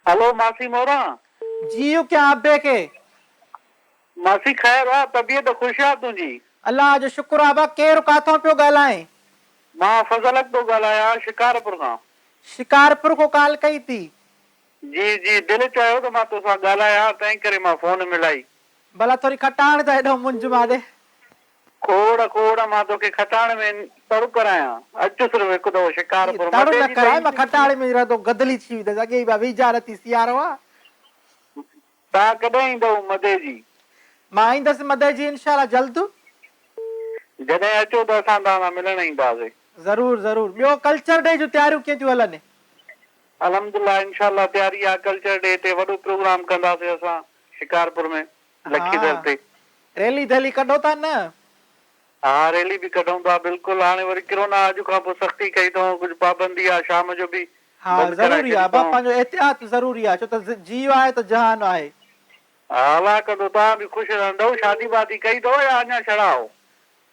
हेलो मासी मोरा। जी क्या अबे के? मासी ख़ैर आहे, तबियत ख़ुशि आहे तुंहिंजी? अल्लाह जो शुक्र आहे। बा केरु काथों पियो ॻाल्हाए? मां फज़लक थो ॻाल्हायां, शिकारपुर खां। शिकारपुर को कॉल कई थी? जी जी दिलि चयो त मां तोसां ॻाल्हायां, तंहिं करे मां फोन मिलाई। भला थोरी खटाइण त हेॾो मुंझ मां ॾे। खोड़ खोड़ मां तोखे खटाइण में तड़ु करायां। अचु सिर्फ़ु हिकु दफ़ो शिकारपुर। तड़ु न कराए, मां खटाइण में रहंदो गदली थी वेंदसि। अॻे ई वीजा नथी सियारो आहे। तव्हां कॾहिं ईंदव मदे जी? मां ईंदुसि मदे जी इंशाल्लाह जल्द। जॾहिं अचो त असां तव्हां सां मिलण ईंदासीं। ज़रूर ज़रूर। ॿियो कल्चर डे जूं तयारियूं कीअं थियूं हलनि? अलहमदुलिल्लाह इंशाल्लाह तयारी आहे। कल्चर डे ते वॾो प्रोग्राम कंदासीं असां शिकारपुर में लखीदर ते। रैली दैली कढो था न? हाँ रैली भी कढूं था बिल्कुल। हाणे वरी कोरोना अॼु खां पोइ सख़्ती कई अथऊं, कुझु पाबंदी आहे, शाम जो बि हाँ ज़रूरी आहे बाबा, पंहिंजो एहतियात ज़रूरी आहे, छो त जीव आहे त जहान आहे। अलाह कंदो तव्हां बि ख़ुशि रहंदव। शादी वादी कई अथव या अञा छड़ाओ?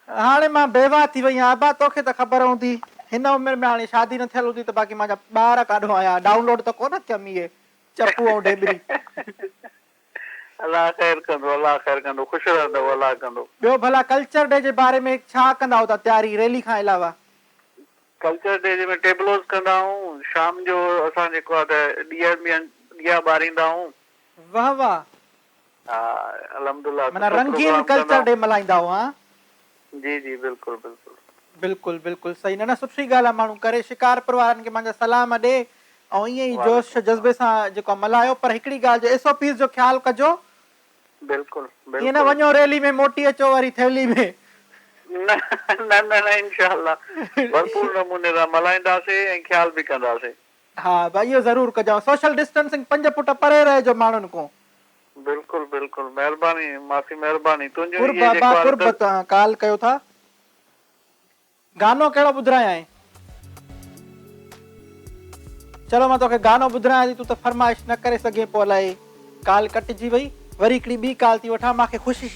हाणे मां बेवा थी वई आहियां अबा, तोखे त ख़बर हूंदी हिन उमिरि में हाणे शादी न थियल हूंदी त बाक़ी मुंहिंजा ॿार काॾो आया, डाउनलोड त कोन थियमि इहे चपू ऐं ढेबरी। अलाह ख़ैर कंदो, अलाह ख़ैर कंदो, ख़ुशि रहंदव, अलाह कंदो। ॿियो भला कल्चर डे जे बारे में छा कंदा हो तयारी रैली खां अलावा? कल्चर डे में टेबलोस कंदा आहियूं, शाम जो असां जेको आहे त ॾिया ॿारींदा आहियूं। वाह वाह। हा अलहमदुलिल्लाह। माना रंगीन कल्चर डे मल्हाईंदा हो? हाँ जी जी बिल्कुल बिल्कुल बिल्कुल बिल्कुल सही। न सुठी ॻाल्हि आहे, माण्हू करे। शिकारपुर वारनि खे मुंहिंजा सलाम ॾे ऐं ईअं ई जोश जज़्बे सां जेको मल्हायो। पर हिकिड़ी ॻाल्हि जो SOPs जो ख्यालु कजो। बिल्कुल ईअं न वञो रैली में मोटी अचो वरी थैली में। न न न इंशाल्लाह भरपूर नमूने सां मल्हाईंदासीं ऐं ख्याल बि कंदासीं। हा भाई इहो ज़रूर कजो। सोशल डिस्टेंसिंग 5 फुट परे रहिजो माण्हुनि खां। बिल्कुल बिल्कुल महिरबानी माफ़ी महिरबानी। तुंहिंजो कुर्ब इहे बाबा जेको कुर्ब काल कयो था। गानो कहिड़ो ॿुधायां आहे? चलो मां तोखे गानो ॿुधायां थी, तूं त फरमाइश न करे सघे पोइ अलाए काल कटिजी वई। वरी हिकिड़ी ॿी काल थी वठां। मूंखे ख़ुशी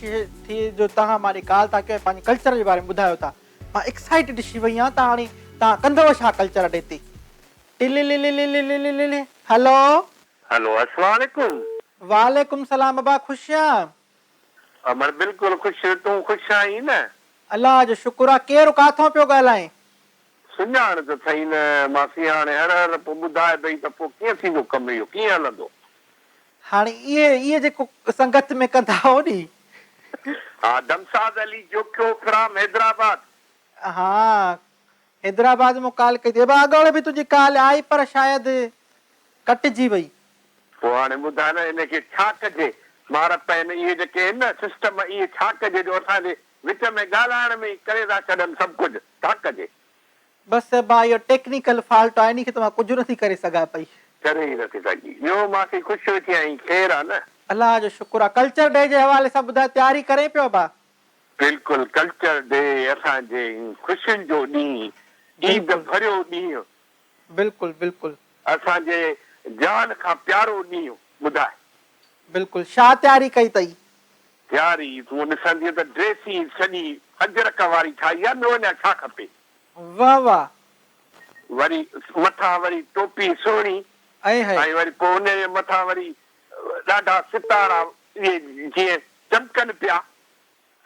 थी जो तव्हां मां काल था कयो, पंहिंजे कल्चर जे बारे में ॿुधायो था। मां एक्साइटेड थी वई आहियां। तव्हां हाणे तव्हां कंदव छा कल्चर डे ते? हेलो हेलो अस्सलाम वालेकुम। वालेकुम सलाम बाबा, ख़ुशि आहियां? अमर बिल्कुल ख़ुशि। तूं ख़ुशि आहीं न? अलाह जो शुक्र आहे। केरु काथों पियो ॻाल्हाए? सुञाण त थई न मासी। हाणे हर हर पोइ ॿुधाए पई त पोइ कीअं थींदो कमु इहो, कीअं हलंदो? हाणे इहे जेको संगत में कंदा हो नी। हा दमसाद अली जोखियो फ्राम हैदराबाद। हाँ हैदराबाद में काल कई थी। अॻोड़े बि तुंहिंजी काल आई पर शायदि कटिजी वई। पोइ हाणे ॿुधाए न हिनखे छा कजे? मार पइनि इहे जेके आहिनि न सिस्टम, इहे छा कजे जो असांजे विच में ॻाल्हाइण में करे था छॾनि सभु कुझु? छा कजे? बसि भाई इहो टेक्निकल फॉल्ट आहे, इन खे त मां कुझु नथी करे सघां पई। करे ई नथी सघी। ॿियो मासी ख़ुशि वेठी आहीं? ख़ैर आहे न? अलाह जो शुक्र आहे। कल्चर डे जे हवाले सां ॿुधाए, तयारी करे पियो बा? बिल्कुलु कल्चर डे असांजे ख़ुशियुनि जो ॾींहुं, ईद भरियो ॾींहुं, बिल्कुल बिल्कुल असांजे जान खां प्यारो ॾींहुं। ॿुधाए बिल्कुल छा तयारी कई अथई? तयारी तूं ॾिसंदीअ त ड्रेस ई सॼी अजरक वारी ठाही आहे। ॿियो अञा छा खपे? वाह वाह। वरी मथां वरी टोपी सुहिणी ऐं वरी पोइ हुनजे मथां वरी ॾाढा सितारा इहे जीअं चमकनि पिया।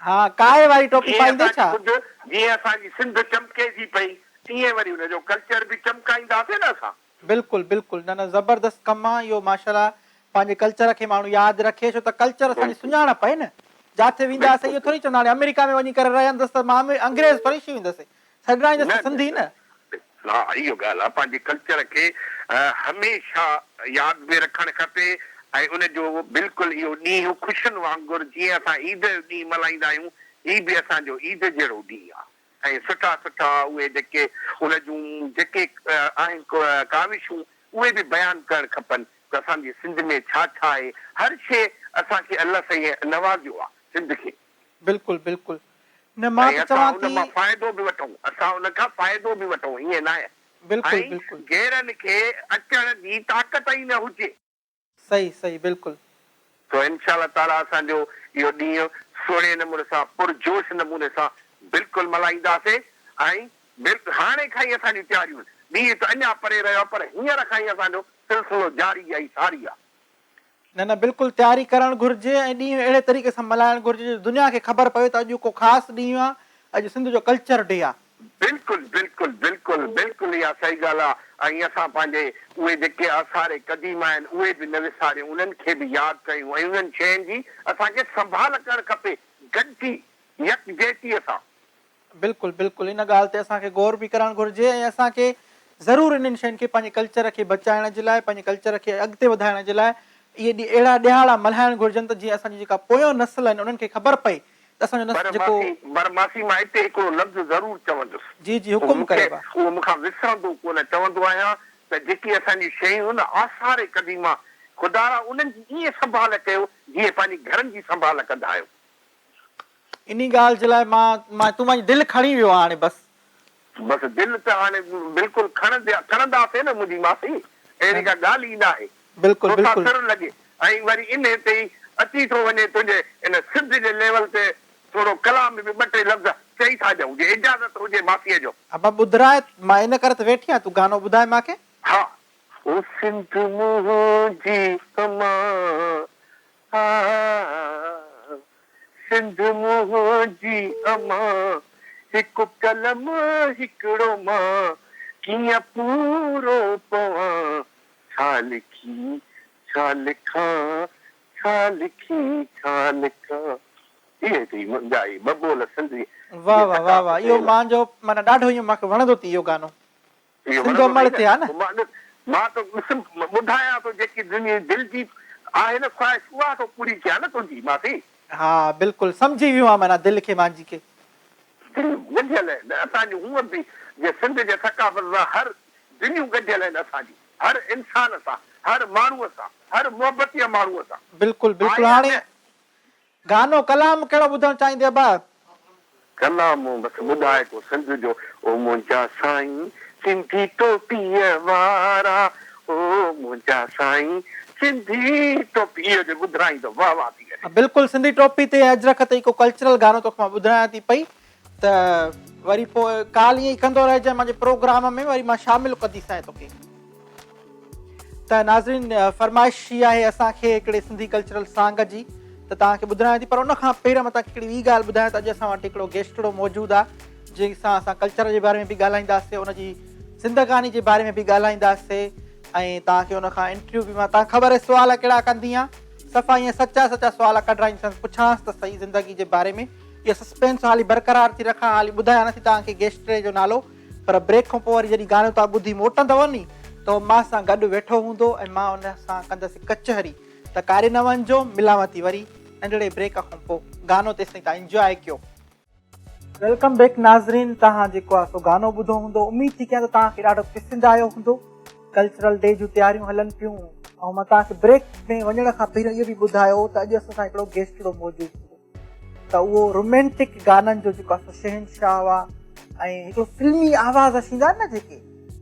हा काय वारी टोपी पाईंदे छा? जीअं असांजी सिंध चमके थी पई तीअं वरी हुनजो कल्चर बि चमकाईंदासीं न असां। बिल्कुल बिल्कुल न जबरदस्त कमु आहे इहो माशाल्लाह। पंहिंजे कल्चर खे माण्हू यादि रखे, छो त कल्चर असांजी सुञाणप आहे न। जिथे वेंदासीं इहो थोरी चवंदा हाणे अमेरिका में वञी करे रहंदसि त मां अंग्रेज़ थोरी थी वेंदसि, छॾाईंदसि सिंधी न। हा इहो ॻाल्हि आहे। पंहिंजे कल्चर खे हमेशह यादि में रखणु खपे ऐं उनजो बिल्कुलु इहो ॾींहुं ख़ुशियुनि वांगुरु जीअं असां ईद जो ॾींहुं मल्हाईंदा आहियूं, हीउ बि असांजो ईद जहिड़ो ॾींहुं आहे। ऐं सुठा सुठा उहे जेके उन जूं जेके आहिनि काविशूं उहे बि बयानु करणु खपनि त असांजी सिंध में छा छा आहे। हर शइ असांखे अलाह साईं नवाज़ियो आहे सिंध खे। बिल्कुल बिल्कुल न मां चवां थी फ़ाइदो बि वठूं, असां उन खां फ़ाइदो बि वठूं, ईअं न आहे। बिल्कुल बिल्कुल गैरनि खे अचण जी ताक़त ई न हुजे। सही सही बिल्कुल। तो इंशाअल्लाह ताला असांजो इहो ॾींहुं सुहिणे नमूने सां पुरजोश नमूने सां बिल्कुलु मल्हाईंदासीं। ऐं हाणे खां ई असांजी तयारियूं, ॾींहुं त अञा परे रहियो पर हींअर खां ई असांजो सिलसिलो जारी आहे, सारी आहे। न न बिल्कुलु तयारी करणु घुरिजे ऐं ॾींहुं अहिड़े तरीक़े सां मल्हाइणु घुरिजे दुनिया खे ख़बर पवे त अॼु को ख़ासि ॾींहुं आहे, अॼु सिंध जो कल्चर डे आहे। बिल्कुलु बिल्कुलु बिल्कुलु बिल्कुलु इहा सही ॻाल्हि आहे। ऐं असां पंहिंजे उहे जेके आसार क़दीम आहिनि उहे बि न विसारियूं, उन्हनि खे बि यादि कयूं ऐं उन्हनि शयुनि जी असांखे संभाल करणु खपे गॾिजी यकजेतीअ सां। बिल्कुलु बिल्कुलु इन ॻाल्हि ते असांखे गौर बि करणु घुरिजे ऐं असांखे ज़रूरु इन्हनि शयुनि खे पंहिंजे कल्चर खे बचाइण जे लाइ, पंहिंजे कल्चर खे अॻिते वधाइण जे लाइ इहे अहिड़ा ॾियारा मल्हाइण घुरिजनि त जीअं असांजी जेका पोयों नस्ल आहिनि उन्हनि खे ख़बर पए त असांजो नस्ल जेको मासी मां हिते हिकिड़ो लफ़्ज़ ज़रूर चवंदुसि। जी जी हुकुम करे उहो मूंखां विसरंदो कोन। चवंदो आहियां त जेकी असांजी शयूं न आसार क़दीमा ख़ुदा उन्हनि जी ईअं संभाल कयो जीअं पंहिंजी घरनि जी संभाल कंदा आहियो। इन ॻाल्हि जे लाइ मां तूं मुंहिंजी दिलि खणी वियो हाणे बसि दिलि त हाणे बिल्कुलु खणंदासीं न मुंहिंजी मासी, अहिड़ी का ॻाल्हि ई न आहे। बिल्कुलु बिल्कुलु लॻे ऐं वरी इन ते ई अची थो वञे तुंहिंजे इन सिंध जे लेवल ते थोरो कलाम में बि ॿ टे लफ़्ज़ चई था ॾियूं जे इजाज़त हुजे मासीअ जो। मां ॿुधाए मां इन करे त वेठी आहियां, तूं गानो ॿुधाए मूंखे। हा ओ सिंध मुंहिंजी अमां, सिंध मुंहिंजी अमां, हिकु कलम हिकिड़ो मां, कीअं पूरो पवां, छा लिखी छा लिखां, छा लिखी छा लिखां। इहे थी मुंहिंजा ॿ बोल सिंधी। वाह वाह वाह वाह, इहो मुंहिंजो माना ॾाढो इहो मूंखे वणंदो थी इहो गानो। सिंधो मड़ ते आहे न। मां त ॿुधायां थो जेकी दिलि जी आहे न ख़्वाहिश उहा तो पूरी थिया न तुंहिंजी मासी। हा बिल्कुलु सम्झी वियो आहे माना दिलि खे मुंहिंजी खे। गॾियल आहिनि असांजूं हूअं बि जे सिंध जे सकाफ़त सां हर दिलियूं गॾियल आहिनि असांजी, हर इंसान सां, हर माण्हूअ सां, हर मोहबतीअ माण्हूअ सां। बिल्कुलु बिल्कुलु। हाणे गानो कलाम कहिड़ो ॿुधणु चाहींदे अबा? कलाम बसि ॿुधाए को सिंध जो, ओ मुंहिंजा साईं सिंधी टोपीअ वारा, ओ मुंहिंजा साईं सिंधी टोपी, इहो जो ॿुधाई थो वाह वाह थी करे। बिल्कुलु सिंधी टोपी ते अजरक ते को कल्चरल गानो तोखे मां ॿुधायां थी पई त वरी पोइ काल ईअं ई कंदो रहिजांइ मुंहिंजे प्रोग्राम में, वरी मां शामिलु कंदीसांइ तोखे। त नाज़रीन फरमाइश ई आहे असांखे हिकिड़े सिंधी कल्चरल सॉन्ग जी, त तव्हांखे ॿुधायां थी। पर उनखां पहिरियों मां तव्हांखे हिकिड़ी ॿी ॻाल्हि ॿुधायां त अॼु असां वटि हिकिड़ो गेस्टड़ो मौजूदु आहे जंहिंसां असां कल्चर जे बारे में बि ॻाल्हाईंदासीं, उनजी ज़िंदगानी जे बारे में बि ॻाल्हाईंदासीं ऐं तव्हांखे उनखां इंटरव्यू बि मां तव्हांखे ख़बर आहे सुवाल कहिड़ा कंदी आहियां, सफ़ा ईअं सचा सचा सुवाल कढाईंदसि, पुछांसि त सही ज़िंदगी जे बारे में। इहो सस्पेंस हाली बरक़रार थी रखां, हाली ॿुधायां नथी तव्हांखे गेस्टड़े जो नालो, पर ब्रेक खां पोइ वरी जॾहिं गानो तव्हां ॿुधी मोटंदव नी त मां सां गॾु वेठो हूंदो ऐं मां उन सां कंदसि कचहरी। त कारे न वञिजो, मिलांव थी वरी नंढड़े ब्रेक खां पोइ। गानो तेसिताईं तव्हां इंजॉय कयो। वेलकम बैक नाज़रीन, तव्हां जेको आहे सो गानो ॿुधो हूंदो, उमेद थी कयां त तव्हांखे ॾाढो पसंदि आयो हूंदो। कल्चरल डे जूं तयारियूं हलनि पियूं ऐं मां तव्हांखे ब्रेक में वञण खां पहिरियों इहो बि ॿुधायो त अॼु असां सां हिकिड़ो गेस्टड़ो मौजूदु हूंदो, त उहो रोमेंटिक गाननि जो जेको आहे सो शहनशाह आहे ऐं हिकिड़ो फिल्मी आवाज़ थींदा आहिनि न जेके,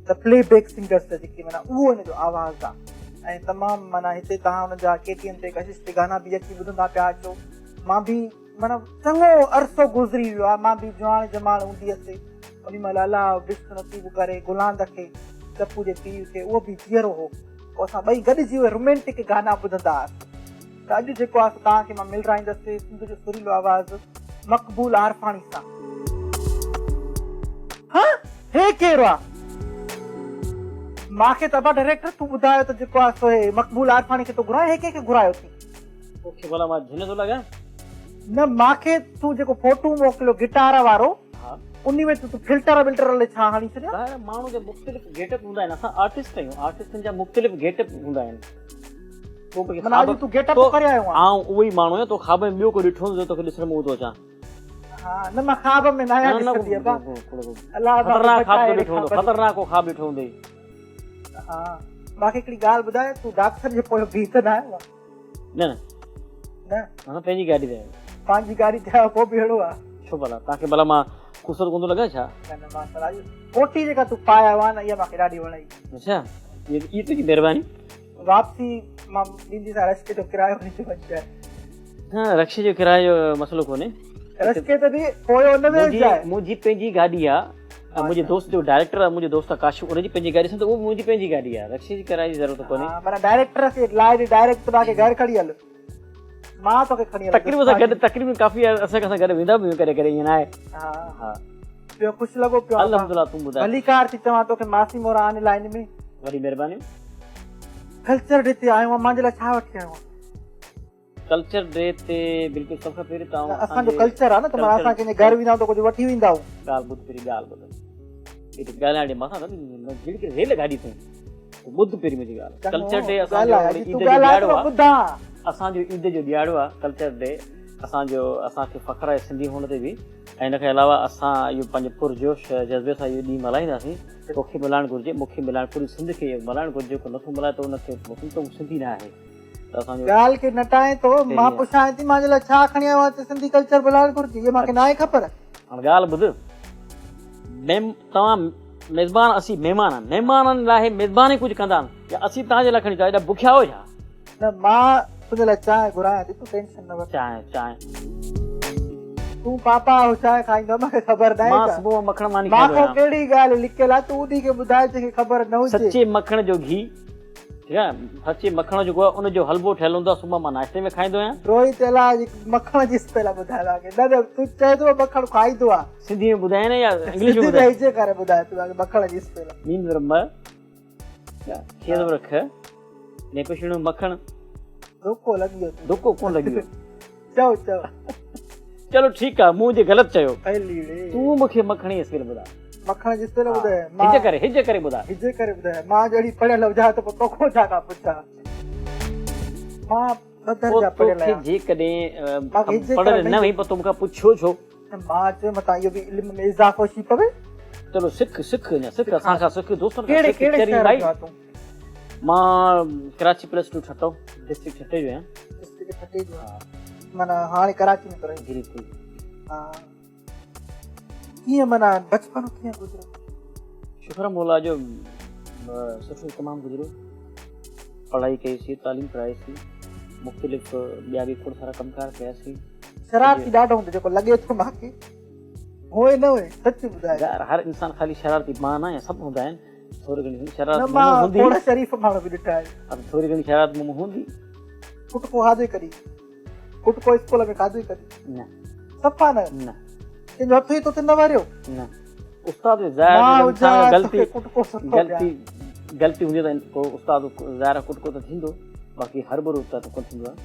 त प्लेबैक सिंगर्स जेके माना उहो हिन जो आवाज़ आहे ऐं तमामु माना हिते तव्हां हुनजा KTN ते कशिश ते गाना बि अची ॿुधंदा पिया अचो। मां बि माना चङो अरसो गुज़री वियो आहे, मां बि जवान जमाल हूंदी हुअसि उन महिल अलाह विस्क नसीब करे गुलांद खे चपू जे पीउ खे, उहो बि जीअरो हो, पोइ असां ॿई गॾिजी उहे रोमेंटिक गाना ॿुधंदा हुआसीं। त अॼु जेको आहे तव्हांखे मां मिलाईंदसि सिंध जो सुरीलो आवाज़ मक़बूल आरफाणी सां। हा हे केरु आहे? मूंखे त अबा डायरेक्टर तूं ॿुधायो त जेको आहे सो हे मक़बूल आरफाणी खे तो घुरायो, हे कंहिंखे घुरायो थी? तोखे भला मां झिन थो लॻां? न मूंखे तूं जेको फोटू मोकिलियो गिटार वारो, उन में तूं फिल्टर विल्टर छा हणी छॾियो? माण्हू जा मुख़्तलिफ़ गेटअप हूंदा आहिनि, असां आर्टिस्ट आहियूं, आर्टिस्टनि जा मुख़्तलिफ़ गेटअप हूंदा आहिनि। तूं गेटअप करे आयो आहे? आऊं उहो ई माण्हू आहियां, तो ख़्वाब में ॿियो को ॾिठो हूंदो तोखे ॾिसण में ऊंधो अचां। हा न मां ख़्वाब में न आहियां ॾिसंदी अबा, अलाह ख़तरनाक ख़्वाब ॾिठो हूंदो, ख़तरनाक को ख़्वाब ॾिठो हूंदे। हा मूंखे हिकिड़ी ॻाल्हि ॿुधाए, तूं डॉक्टर जे पोइ बीह त न आयो? न न असां पंहिंजी गाॾी ते आहियूं। पंहिंजी गाॾी ते आयो पोइ बीहणो आहे? छो भला तव्हांखे भला मां ख़ूबसूरत कोन थो लॻां छा? न मां सलाह कोटी जेका तूं पाया हुआ न इहा मूंखे ॾाढी वणी। अच्छा इहा तुंहिंजी महिरबानी। वापसी मां ॾींदी सां रस्ते जो किरायो ॾिसी वञे। हा रक्शे जो किराए जो मसइलो कोन्हे, रस्ते ते बि पोइ हुन में मुंहिंजी पंहिंजी गाॾी आहे, मुंहिंजे दोस्त जो डायरेक्टर आहे, मुंहिंजो दोस्त आहे काशू, उनजी पंहिंजी गाॾी सां त उहो मुंहिंजी पंहिंजी गाॾी आहे, रक्शे जी किराए जी ज़रूरत कोन्हे। माना डायरेक्टर खे लाइ डायरेक्ट तव्हांखे घर खणी हल, मां तोखे खणी हल। तकरीब सां गॾु तकरीब काफ़ी असां सां गॾु वेंदा बि करे करे ईअं न आहे। हा हा ॿियो ख़ुशि लॻो पियो? अल्हम्दुलिल्लाह तूं ॿुधाए? भली कार थी चवां तोखे मासी मोरा आने लाइन में। वॾी महिरबानी। कल्चर डे ते आयो आहियां, मुंहिंजे लाइ छा वठी आयो आहियां? कल्चर डे ते बिल्कुलु सभ खां पहिरीं तव्हां असांजो कल्चर आहे न, त मां असां कंहिंजे घर वेंदा आहियूं त कुझु वठी वेंदा आहियूं। ॻाल्हि ॿुध पहिरीं ॻाल्हि ॿुध, ॻाल्हाइण जे मथां रेल गाॾी ते ॿुध पहिरीं मुंहिंजी ॻाल्हि कल्चर डे असांजो ईद जो ॾियारो आहे कल्चर डे असांखे फ़ख्रु आहे सिंधी हुअण ते बि ऐं हिन खां अलावा असां इहो पंहिंजे पुरजोश जज़्बे सां इहो ॾींहुं मल्हाईंदासीं तोखे मिलाइणु घुरिजे मूंखे मिलाइणु पूरी सिंध खे मल्हाइणु घुरिजे जेको नथो मल्हाए त उनखे सिंधी न आहे त असांजो ॻाल्हि खे नटाए थो मां पुछां थी मुंहिंजे लाइ छा खणी आयो आहे सिंधी कल्चर मल्हाइणु घुरिजे इहा मूंखे न आहे ख़बर हाणे ॻाल्हि ॿुध तव्हां मेज़बान असीं महिमाननि लाइ मेज़बान ई कुझु कंदा आहिनि या असीं तव्हांजे लाइ खणी था एॾा बुखिया हो छा न मां तुंहिंजे लाइ चांहि घुरायां थी तूं टेंशन न वठ चांहि तूं पापा हो चांहि खाईंदो मूंखे ख़बर न मां आहे सुबुह मखण मानी मां कहिड़ी ॻाल्हि लिखियल आहे तूं उन्ही खे ॿुधाए जंहिंखे ख़बर न हुजे सचे मखण जो घी ठीकु आहे सचे मखण जेको आहे उनजो हलवो ठहियल हूंदो आहे सुबुह मां नाश्ते में खाईंदो आहियां रोहित इलाही मखण जी स्पेल ॿुधाए तव्हांखे न तूं चए थो मखण खाईंदो आहे सिंधी में ॿुधाए न या इंग्लिश में सिंधी हिजे करे ॿुधाए तव्हांखे मखण जी स्पेल नींद रम खेद रख नेपशिणो मखण धोखो लॻी वियो धोखो कोन लॻी वियो चओ चलो ठीकु आहे मूं जे ग़लति चयो हली तूं मूंखे मखण जी स्पेल ॿुधाए मखण जी स्पेल ॿुधाए हिज करे ॿुधाए हिजे करे ॿुधाए मां जहिड़ी पढ़ियल हुजां त पोइ तोखो छा खां पुछां मां बदर जा पढ़ियल आहियां जेकॾहिं पढ़ियल न हुई पोइ तूं मूंखां पुछियो छो मां चयो मतां इहो बि इल्म में इज़ाफ़ो थी पवे चलो सिख असांखां सिख दोस्तनि कहिड़े शहर जो आहीं तूं मां कराची +2 ठटो डिस्ट्रिक्ट ठटे जो आहियां डिस्ट्रिक्ट ठटे जो माना हाणे कराची में तो रही बिल्कुलु हा कीअं माना बचपन कीअं गुज़रियो शुक्र मौला जो सुठो तमामु गुज़रियो पढ़ाई कईसीं तालीम पढ़ाईसीं मुख़्तलिफ़ ॿिया बि खोड़ सारा कमकार कयासीं शरारती ॾाढो हूंदो जेको लॻे थो मूंखे होए न होए सच ॿुधाए यार हर इंसान ख़ाली शरारती मां न या सभु हूंदा आहिनि थोरी घणी शरारत हूंदी थोड़ा शरीफ़ माण्हू बि ॾिठा आहिनि थोरी घणी शरारत मूं में हूंदी कुटको खाधो ई करी कुटको स्कूल में खाधो ई करी न सफ़ा न कंहिंजो हथ ई तो न वारियो न उस्ताद ग़लती हूंदी त पोइ उस्ताद ज़ाहिर कुटको त थींदो बाक़ी हर बार उस्ताद कोन थींदो आहे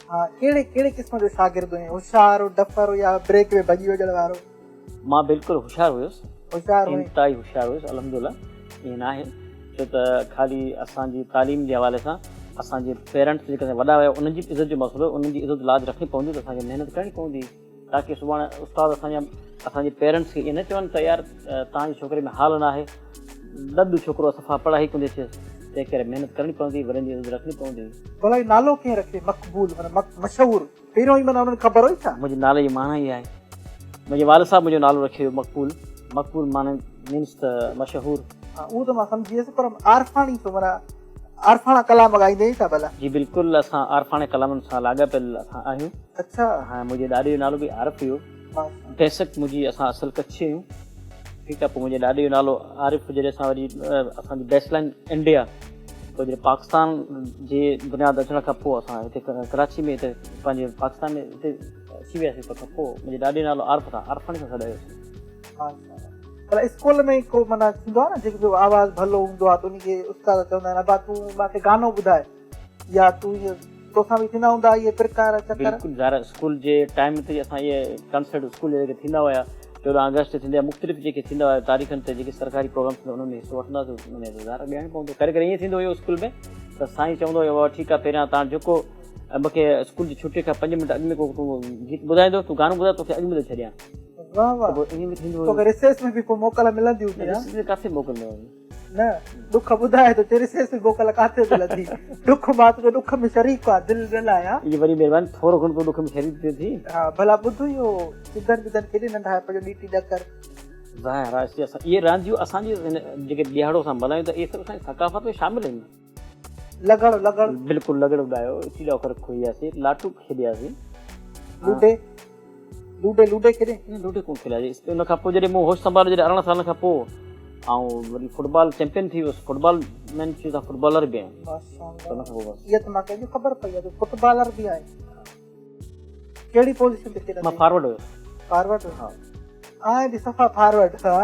हा कहिड़े क़िस्म जो शागिर्द हुयो होशियार डफर या ब्रेक में भॼी वञण वारो मां बिल्कुलु होशियार हुयुसि इंतिहाई होशियार हुयुसि अल्हम्दुलिल्लाह ईअं न आहे छो त ख़ाली असांजी तालीम जे हवाले सां असांजे पेरेंट्स जेके वॾा हुया उन्हनि जी इज़त जो मसइलो उन्हनि जी इज़त लाज रखणी पवंदी त असांखे महिनत करणी पवंदी ताकी सुभाणे उस्ताद असांजे पेरेंट्स खे ईअं न चवनि त यार तव्हांजे छोकिरे में हाल न आहे ॾाढो छोकिरो सफ़ा पढ़ाई कोन थियसि तंहिं करे महिनत करणी पवंदी वॾनि जी इज़त रखणी पवंदी भला नालो कीअं रखे मक़बूल मशहूर पहिरियों ई माना उन्हनि ख़बर हुई छा मुंहिंजे नाले जी माना ई आहे मुंहिंजे वालिद साहिब मुंहिंजो नालो रखियो मक़बूल माना मीन्स त मशहूर उहो त मां सम्झी वियसि पर आरफाणी तो माना आरफाणा कलाम ॻाईंदे छा भला जी बिल्कुलु असां आरफाणे कलामनि सां लाॻापियल असां आहियूं अच्छा हा मुंहिंजे ॾाॾे जो नालो बि आरिफ़ हुयो बेसिक मुंहिंजी असां असल कच्छी आहियूं ठीकु आहे पोइ मुंहिंजे ॾाॾे जो नालो आरिफ़ जॾहिं असां वरी असांजी बेसलाइन इंडिया पोइ जॾहिं पाकिस्तान जे बुनियाद अचण खां पोइ असां हिते कराची में हिते पंहिंजे पाकिस्तान में हिते अची वियासीं तंहिंखां पोइ मुंहिंजे ॾाॾे जो नालो आरफाणे सां सॾायोसीं पर स्कूल में को माना थींदो आहे न जेको आवाज़ भलो हूंदो आहे त उनखे उस्ताद चवंदा आहिनि अबा तूं मूंखे गानो ॿुधाए या तूं इहो तोसां बि थींदा हूंदा इहे प्रकार चकर बिल्कुलु ज़ाहिर स्कूल जे टाइम ते असां इहे कंसर्ट स्कूल जेके थींदा हुया 14 अगस्त थींदा मुख़्तलिफ़ जेके थींदा हुया तारीख़नि ते जेके सरकारी प्रोग्राम थींदा उन्हनि में हिसो वठंदासीं उनमें ज़ाहिर ॻाइणो पवंदो करे ईअं थींदो हुयो स्कूल में त साईं चवंदो हुयो ठीकु आहे पहिरियां तव्हां जेको मूंखे स्कूल जी छुटी खां 5 मिंट अॻु में को तूं गीत ॿुधाईंदो तूं गानो ॿुधाए तोखे अॻु में थो छॾियां वाह वाह ईअं बि थींदो तोखे रिसेस में बि को मोकल मिलंदी हूंदी किथे मोकिलींदो न दुख ॿुधाए त रिसेस में मोकल किथे मिलंदी दुख मां तुंहिंजे दुख में शरीक आहे दिलि दिलि आहियां इहा वरी महिरबानी थोरो घणो दुख में शरीक थी हा भला ॿुधो इहो सिधन केॾे नंढा पंहिंजो ॾीटी ॾकर ज़ाहिर आहे इहे रांदियूं असांजी जेके ॾियारो सां मल्हायूं त इहे सभु असांजी सकाफ़त में शामिल आहिनि लगड़ बिल्कुलु लगड़ ॿुधायो इची ॾोकर खोईयासीं लाटू खेॾियासीं लूडे खेॾे लूडे कोन खेलियासीं उन खां पोइ जॾहिं मूं होश संभालियो जॾहिं 18 सालनि खां पोइ ऐं वरी फुटबॉल चैंपियन थी वियुसि फुटबॉल मैन थी वियुसि फुटबॉलर बि आहियां इहा त मूंखे ख़बर पई आहे फुटबॉलर बि आहे कहिड़ी पोज़ीशन ते खेॾंदा मां फॉरवर्ड हुयुसि फॉरवर्ड हा आए बि सफ़ा फॉरवर्ड हा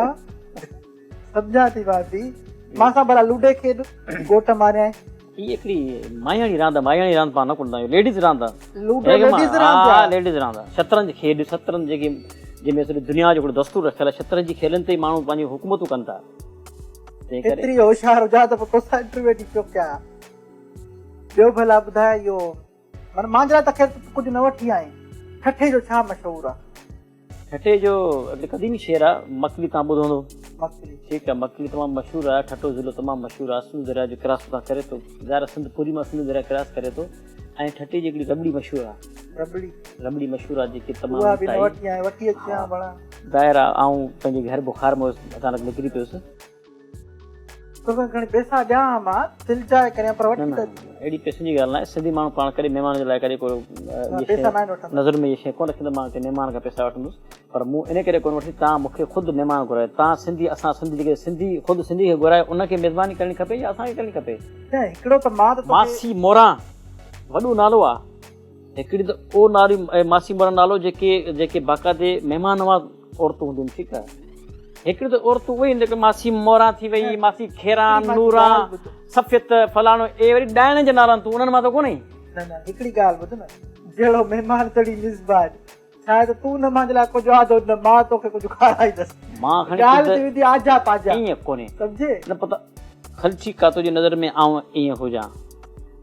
सम्झां थी मां बि मां सां भला लूडे खेॾ गोट मारिया इहा हिकिड़ी मायाणी रांदि पाण न कंदा आहियूं लेडीज़ रांदि आहे लेडीज़ रांदि आहे शतरंज जेके जंहिंमें सॼी दुनिया जो हिकिड़ो दस्तूर रखियल आहे शतरंज जी खेलनि ते माण्हू पंहिंजी हुकूमतूं कनि था तंहिं करे एतिरी होशियार हुजा त पोइ तोसां इंटरव्यू ॾेई पियो कयां। ॿियो भला ॿुधाए इहो माना मुंहिंजे लाइ त ख़ैर कुझु न वठी आई। ठठे जो छा मशहूरु आहे? ठठे जो क़दीमी शेर आहे, मकली तव्हां ॿुधो हूंदो। मकली ठीकु आहे, मकली तमामु मशहूरु आहे। ठठो ज़िलो तमामु मशहूरु आहे, सिंध दरिया जो क्रॉस था करे थो, ज़ाहिर सिंध पुरी मां सिंध दरिया क्रॉस करे थो। ऐं ठठे जी हिकिड़ी रबड़ी मशहूरु आहे, रबड़ी मशहूरु आहे जेके तमामु वठी अचां बड़ा ज़ाहिर आहे। ऐं पंहिंजे घर बुखार में अचानक निकिरी पियुसि, तोखे घणी पैसा ॾियां मां दिलि जाए करे पर वठी अहिड़ी पैसनि जी ॻाल्हि न आहे। सिंधी माण्हू पाण करे महिमान जे लाइ करे को नज़र में इहे शइ कोन रखंदो, मां महिमान खां पैसा वठंदुसि, पर मूं इन करे कोन वठी तव्हां मूंखे ख़ुदि महिमान घुरायो। तव्हां सिंधी, असां सिंधी जेके सिंधी ख़ुदि सिंधी खे घुरायो उनखे मेज़बानी करणी खपे या असांखे करणी खपे? हिकिड़ो त मां त मासी मोरा वॾो नालो आहे, हिकिड़ी त उहो नालो मासी मोरा नालो जेके बाक़ाइदे महिमान नवाज़ औरतूं हूंदियूं आहिनि। ठीकु आहे, हिकिड़ी त औरतूं उहे जेके मासी मोरा थी वई, मासी खेरा, नूरा, सफ़ियत, फलाणो, ए वरी ॾाइण जे नाला तूं उन्हनि मां त कोन्हे। न हिकिड़ी ॻाल्हि ॿुध न, जहिड़ो महिमान तड़ी मिज़बान, शायदि तूं न मुंहिंजे लाइ कुझु आदो न मां तोखे कुझु खाराईंदसि। मां खणी आजा पाजा ईअं कोन्हे, सम्झे न पता ख़र्ची का तुंहिंजी नज़र में आऊं ईअं हुजां,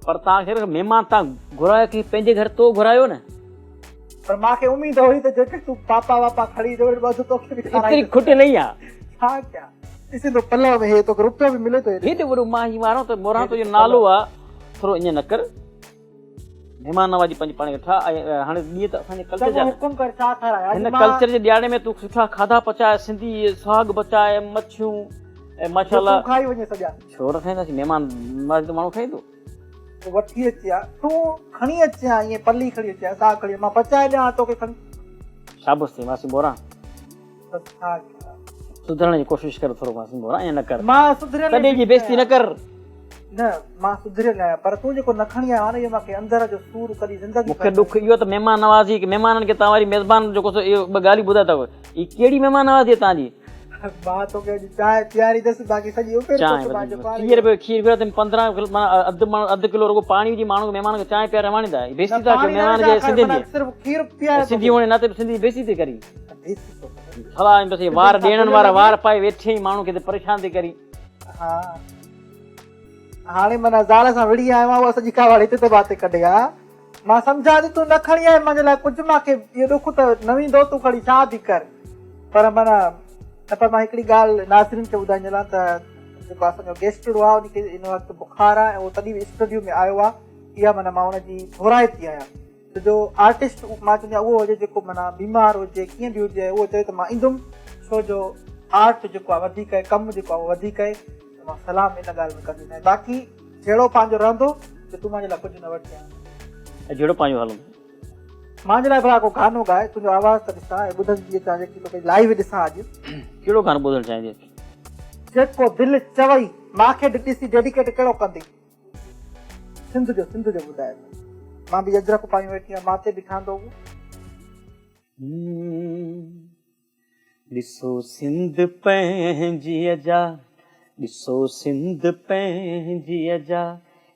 पर तव्हांखे महिमान तव्हां घुरायो की पंहिंजे घर तो घुरायो न। पर मूंखे उम्मीद हुई त जेके तूं पापा वापा खणी तोखे बि एतिरी खुट नहीं आहे। छा कयां, ॾिसी तो पल्लव में हे तोखे रुपयो बि मिले थो हेॾो वॾो मां ही वारो त मोरा तुंहिंजो नालो आहे, थोरो ईअं न कर, महिमान नवाज़ी पंहिंजे पाण खे ठा। हाणे ॾींहं त असांजे कल्चर जा हुकुम कर छा ठाराए हिन कल्चर जे ॾियारे में तूं सुठा खाधा पचाए, सिंधी साग पचाए, मच्छियूं ऐं माशाल्लाह खाई वञे सॼा। छो न खाईंदासीं, महिमान नवाज़ी त माण्हू खाईंदो। वठी अचिया तूं खणी अचिया, ईअं पली खणी अचिया, साग खणी मां पचाए ॾियां तोखे खणी। शाबाश थी मासी मोरा, सुधरण जी कोशिशि कर थोरो। मासी मोरा ईअं न कर, मां सुधरियल तॾहिं जी बेइज़ती न कर। न मां सुधरियल आहियां, पर तूं जेको न खणी आयो न, इहो मूंखे अंदर जो सूर कॾहिं ज़िंदगी मूंखे ॾुख इहो त महिमान नवाज़ी, महिमाननि खे तव्हां वरी मेज़बान जेको इहो ॿ ॻाल्हियूं ॿुधाए अथव, हीअ कहिड़ी महिमान नवाज़ी आहे तव्हांजी? मां तोखे अॼु चांहि पीआरींदसि, बाक़ी सॼी 30 रुपए खीर घुरायो, 15 अधु किलो रुगो पाणी विझी माण्हू महिमान खे चांहि पीआरे वाणींदा। बेइज़ती था कयो महिमान जे सिंधी होने नाते सिंधी बेइज़ती थी करी। भला बसि वार ॾियण वारा वार पाए वेठे ई माण्हू खे परेशान थी करी। हा हाणे माना ज़ाल सां विड़ी आहियां मां, उहा सॼी कावाड़ हिते त बात कढे हा। मां सम्झां थी तूं न खणी आहीं मुंहिंजे लाइ कुझु, मूंखे इहो ॾुख त न वेंदो, तूं खणी छा थी कर। पर माना न, पर मां हिकिड़ी ॻाल्हि नाज़रीन खे ॿुधाईंदी लाइ त जेको असांजो गेस्ट आहे उनखे इन वक़्तु बुखार आहे ऐं उहो तॾहिं बि स्टूडियो में आयो आहे। इहा माना मां हुनजी घुराए थी आहियां, छो जो आर्टिस्ट मां चवंदी आहियां उहो हुजे जेको माना बीमार हुजे, कीअं बि हुजे, उहो चए त मां ईंदुमि, छो जो आर्ट जेको आहे वधीक आहे, कमु जेको आहे उहो वधीक आहे। मां सलाम इन ॻाल्हि में कंदी आहियां, बाक़ी जहिड़ो पंहिंजो रहंदो त तूं मुंहिंजे लाइ कुझु न वठी आहीं, जहिड़ो पंहिंजो हलंदो। मुंहिंजे लाइ भला को गानो ॻाए, तुंहिंजो आवाज़ त ॾिसां ऐं ॿुधंदी अचां, जेकी तोखे लाइव ॾिसां अॼु। कहिड़ो गानो ॿुधणु चाहींदे? जेको दिलि चवई, मूंखे ॾिसी डेडिकेट कहिड़ो कंदी? सिंध जो ॿुधाए। मां बि अजरक पायूं वेठी आहियां, माथे बि ठहंदो। ॾिसो सिंध पंहिंजी अजा, ॾिसो सिंध पंहिंजी अजा,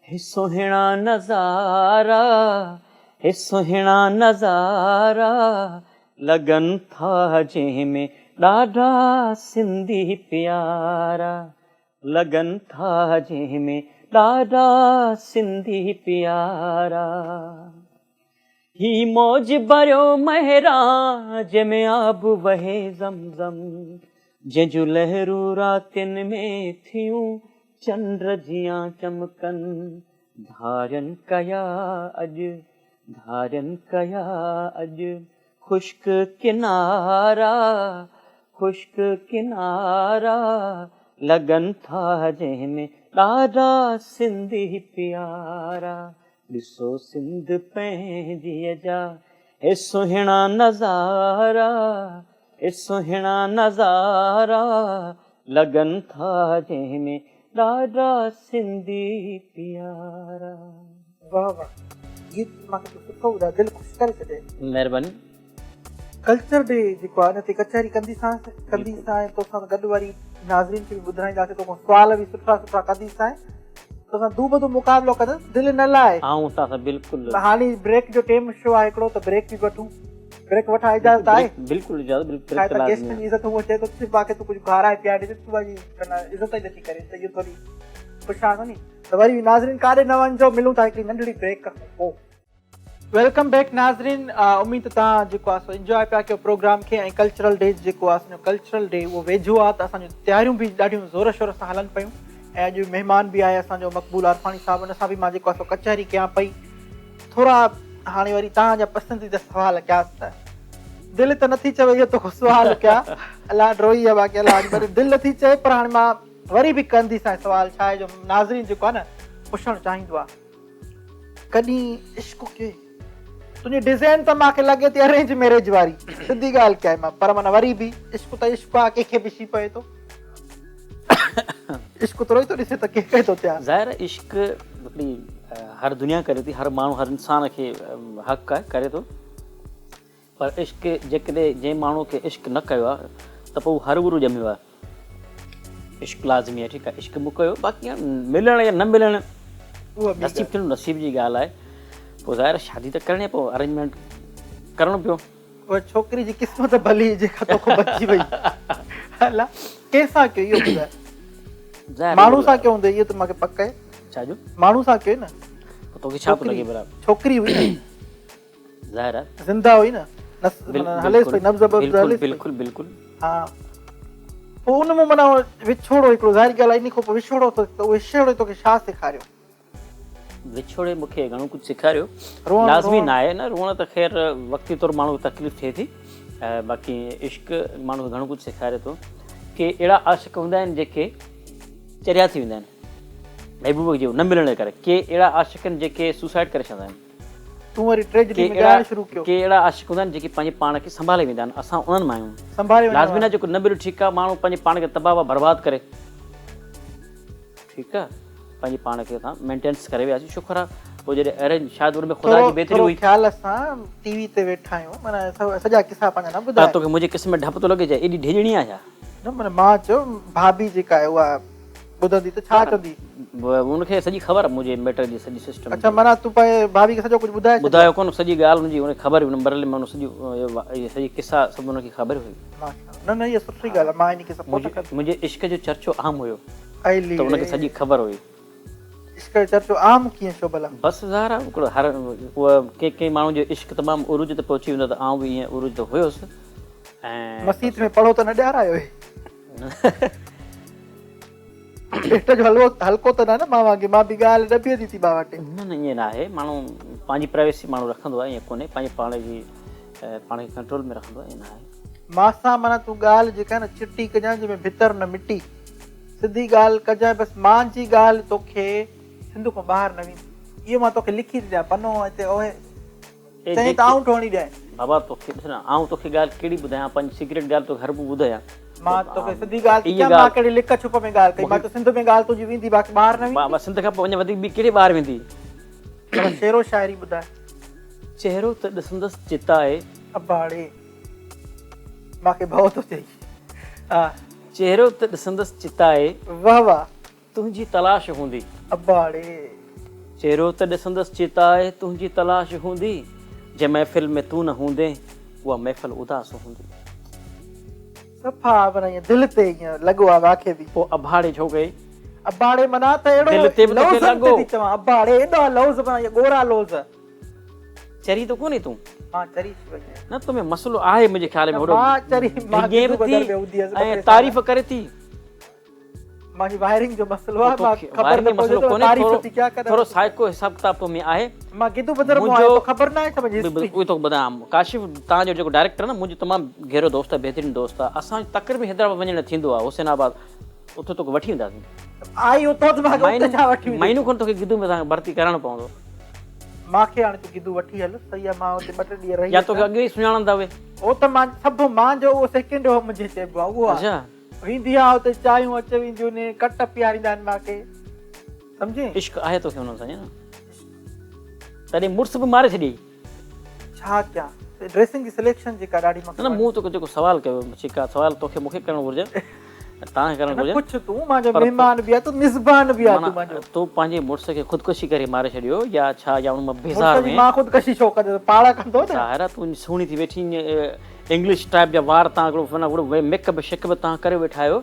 हे सुहिणा नज़ारा, हे सुहिणा नज़ारा लॻनि था जंहिंमें ॾाढा सिंधी प्यारा, लॻनि था जंहिंमें ॾाढा सिंधी प्यारा। ही मौज भरियो महरां जंहिंमें आब वहे ज़मज़म, जंहिंजूं लहरूं रातियुनि में थियूं चंड जियां चमकनि, धारनि कया अॼु, धारनि कया अॼु ख़ुश्क किनारा, ख़ुश्क किनारा लॻनि था जंहिंमें ॾाढा सिंधी प्यारा। ॾिसो सिंध पंहिंजी अजा, हे सुहिणा नज़ारा, हे सुहिणा नज़ारा लॻनि था जंहिंमें ॾाढा सिंधी प्यारा। वाह वाह, गीत मूंखे सुठो ॿुधायो, दिलि ख़ुशि करे छॾे। महिरबानी। कल्चर डे जेको आहे न ते कचहरी कंदीसां तोसां गॾु वरी नाज़रीन खे बि ॿुधाईंदासीं, तोखां सुवाल बि सुठा सुठा कंदीसां, तोसां दूबदू मुक़ाबिलो कंदसि, दिलि न लाइ। आऊं तव्हां सां बिल्कुलु। हाणे ब्रेक जो टाइम शो आहे हिकिड़ो, त ब्रेक बि वठूं। ब्रेक वठा इजाज़त आहे? बिल्कुलु इजाज़त, बिल्कुलु छा ब्रेक त त गेस्ट लाज़मी जी आहे। इज़त उहो चए थो सिर्फ़ु मूंखे तूं कुझु खाराए पीआरे ॾे, तूं वरी माना इज़त ई नथी करे त इहो थोरी पुछां नी त वरी नाज़रीन काॾे न वञिजो, मिलूं था हिकिड़ी नंढड़ी ब्रेक खां पोइ। वेलकम बैक नाज़रीन, उमेद तव्हां जेको आहे सो इंजॉय पिया कयो प्रोग्राम खे। ऐं कल्चरल डे जेको आहे असांजो कल्चरल डे उहो वेझो आहे, त असांजूं तयारियूं बि ॾाढियूं ज़ोर शोर सां हलनि पियूं। ऐं अॼु महिमान बि आहे असांजो मक़बूल अरफानी साहिबु, हुन सां बि मां जेको आहे सो कचहरी कयां पई। थोरा हाणे वरी तव्हांजा पसंदीदा सवाल कयासि त दिलि त नथी चवे इहो तो सुवाल कया, अलाह ड्रोई आहे बाक़ी अलाह पर दिलि नथी चए, पर हाणे मां वरी बि कंदीसां सवाल। छा आहे जो नाज़रीन जेको आहे न पुछणु चाहींदो आहे, कॾहिं इश्क कयो? तुंहिंजी डिज़ाइन त मूंखे लॻे थी अरेंज मैरिज वारी, सिधी ॻाल्हि कया मां, पर माना वरी बि इश्क त इश्क आहे, कंहिंखे बि शी पए थो। इश्क थोरो ई थो ॾिसे त कंहिंखे थो थिया। ज़ाहिर इश्क हिकिड़ी हर दुनिया करे थी, हर माण्हू हर इंसान खे हक़ आहे करे थो, पर इश्क जेकॾहिं जंहिं माण्हू खे इश्क न कयो आहे त पोइ हर गुरू ॼमियो आहे। इश्क लाज़मी आहे, ठीकु आहे, इश्क मूं कयो, बाक़ी मिलणु या न मिलणु नसीब थियणु नसीब जी ॻाल्हि आहे। पोइ ज़ाहिर शादी त करणी आहे, पोइ अरेंजमेंट करणो पियो। उहा छोकिरी जी क़िस्मत भली जेका तोखे बची वई, अलाह कंहिंसां कयो इहो ॿुधाए? माण्हू सां कयो हूंदो इहो त मूंखे पक आहे। छाजो माण्हू सां कयो न? तोखे छा थो लॻे बराबरि? छोकिरी हुई न, ज़ाहिर आहे ज़िंदा हुई न, हलेसि पई नब्ज़ बिल्कुलु बिल्कुलु बिल्कुलु। हा, पोइ उन में माना विछोड़ो हिकिड़ो ज़ाहिर ॻाल्हि आहे, इन खां पोइ विछोड़ो त उहो विछोड़े तोखे छा सेखारियो? विछोड़े मूंखे घणो कुझु सेखारियो, रोअण लाज़मी न आहे न, रोअण त ख़ैर वक़्ती तौरु माण्हू खे तकलीफ़ थिए थी, बाक़ी इश्क माण्हू खे घणो कुझु सेखारे थो। के अहिड़ा आशिक़ हूंदा आहिनि जेके चरिया थी वेंदा आहिनि महबूब जो न मिलण जे करे, के अहिड़ा आशिक़ आहिनि जेके सुसाइड करे छॾंदा आहिनि, तूं वरी ट्रेजेडी में ॻाइणु शुरू कयो। के अहिड़ा आशिक़ हूंदा आहिनि जेके पंहिंजे पाण खे संभाले वेंदा आहिनि, असां उन्हनि मां आहियूं। संभाले लाज़मी न जेको न मिलियो ठीकु आहे, माण्हू पंहिंजे पाण खे तबाह बर्बादु करे, ठीकु आहे, पंहिंजे पाण खे असां मेंटेनेंस करे वियासीं, शुक्र आहे। पोइ जॾहिं अरेंज शादी में ख़ुदा जी बहितरी हुई, ख़्याल सां टीवी ते वेठा आहियूं, माना सॼा किसा पंहिंजा न ॿुधाए। तोखे मुंहिंजे किस्म में डपु थो लॻे, एॾी ढिजणी आहे छा? न माना मां चयो भाभी जेका आहे उहा ॿुधंदी त छा चवंदी? उनखे सॼी ख़बर आहे मुंहिंजे मैटर जी सॼी सिस्टम। अच्छा, माना तूं पंहिंजे भाभी खे सॼो कुझु ॿुधायो कोन, सॼी ॻाल्हि हुनजी उनखे ख़बर हुई, बरले में सॼी किसा सभु उनखे ख़बर हुई। न न, इहा सुठी ॻाल्हि आहे, मां इनखे सपोर्ट कंदुमि। मुंहिंजे इश्क जो चर्चो आम हुयो त उनखे सॼी ख़बर हुई। इश्क जो चर्चो आम कीअं छो भला? बसि ज़ाहिर आहे हिकिड़ो हर उहा कंहिं माण्हू जो इश्क तमामु उरूज ते पहुची वेंदो, त आउं बि ईअं उरूज ते हुयुसि। ऐं मसीत में पढ़ो त न ॾियारायो पेट जो हल्को त न मां वांगे, मां बि ॻाल्हि ॾॿे थी मां वटि। न न, ईअं न आहे, माण्हू पंहिंजी प्राइवेसी माण्हू रखंदो आहे, ईअं कोन्हे, पंहिंजे पाण जी पाण खे कंट्रोल में रखंदो आहे, ईअं न आहे। मासां माना तूं ॻाल्हि जेका न चिटी कजांइ जंहिंमें भितर न मिटी, सिधी ॻाल्हि कजांइ, बसि मुंहिंजी ॻाल्हि तोखे सिंध खां ॿाहिरि न वेंदी। इहो मां तोखे लिखी थी ॾियां, पनो हिते ओहे चई त आऊं ठोणी ॾियां। बाबा तोखे ॾिस न, आउं तोखे ॻाल्हि कहिड़ी ॿुधायां, पंहिंजी सीक्रेट ॻाल्हि तोखे हर ॿुधायां। मां तोखे सिधी ॻाल्हि थी, मां कहिड़ी लिख छुप में ॻाल्हि कई, मां त सिंध में ॻाल्हि तुंहिंजी वेंदी बाक़ी ॿाहिरि न वेंदी। बाबा सिंध खां पोइ अञा वधीक ॿी कहिड़े ॿाहिरि वेंदी? शेरो शाइरी ॿुधाए। चहिरो त ॾिसंदसि चिताए, अबाड़े मूंखे भउ थो थिए। हा, चहिरो त ॾिसंदसि चिताए, वाह वाह, तुंहिंजी तलाश हूंदी। अबाड़े चहिरो त ॾिसंदसि चिताए, तुंहिंजी तलाश हूंदी, जंहिं महफ़िल में तूं न हूंदे उहा महफ़िल उदास हूंदी। सफ़ा माना ईअं दिलि ते ईअं लॻो आहे मूंखे बि। पोइ अभाड़े छो गई? अबाड़े माना त अहिड़ो दिलि ते बि तोखे लॻो। थी चवां अबाड़े एॾा लौज़ माना इहे ॻोरा लौज़। चरी त कोन्हे तूं? मां चरी थी वई आहियां। न तुम्हें मसलो आहे मुंहिंजे ख़्याल में होड़ो। मां चरी मां हीअं बि थी ऐं तारीफ़ करे थी। मांजी वायरिंग जो मसलो आहे, मां ख़बर वायरिंग न जो मसलो पए कोन्हे, तारीफ़ थी क्या कर। थोरो साइको हिसाब किताब तो में आहे। मां गिदू बदर में आयो, ख़बर न आहे त मुंहिंजी उहो तो ॿुधायां। काशिफ तव्हांजो जेको डायरेक्टर न, मुंहिंजो तमामु गहरो दोस्त आहे, बहितरीनु दोस्त आहे। असां तकर में हैदराबाद वञणु थींदो आहे, हुसैनाबाद, उते तोखे वठी वेंदासीं। आई उतो त मां छा वठी वेंदुमि? महीनो खनि तोखे गिदू में तव्हांखे भर्ती करणो पवंदो। मांखे हाणे तूं गिदू वठी हल, सही आहे, मां हुते 2-3 ॾींहं रही। या तोखे अॻे ई सुञाणंदा हुए? उहो त मां सभु मुंहिंजो उहो सेकेंड होम मुंहिंजे चइबो आहे उहो आहे। वेंदी आहे हुते, चांहियूं अच वेंदियूं आहिनि, कट पीआरींदा आहिनि मूंखे, सम्झे? इश्क आहे तोखे हुन सां न? तॾहिं मुड़ुस बि मारे छॾी। छा कयां? ड्रेसिंग जी सिलेक्शन जेका ॾाढी न मूं तोखे जेको सवाल कयो, ठीकु आहे, सवाल तोखे मूंखे करणु घुरिजे। तव्हांखे करणु घुरिजे कुछ तू मुंहिंजो महिमान बि आहे तू मिज़बान बि आहे तू माना मुंहिंजो तूं पंहिंजे मुड़ुस खे ख़ुदकुशी करे मारे छॾियो या छा या उन मां बेज़ार मुड़ुस जी में मां ख़ुदकशी छो कंदो पाड़ा कंदो न ज़ाहिर आहे तूं सुहिणी थी वेठी इंग्लिश टाइप जा वार तव्हां मेकअप शेकअप तव्हां करे वेठा आहियो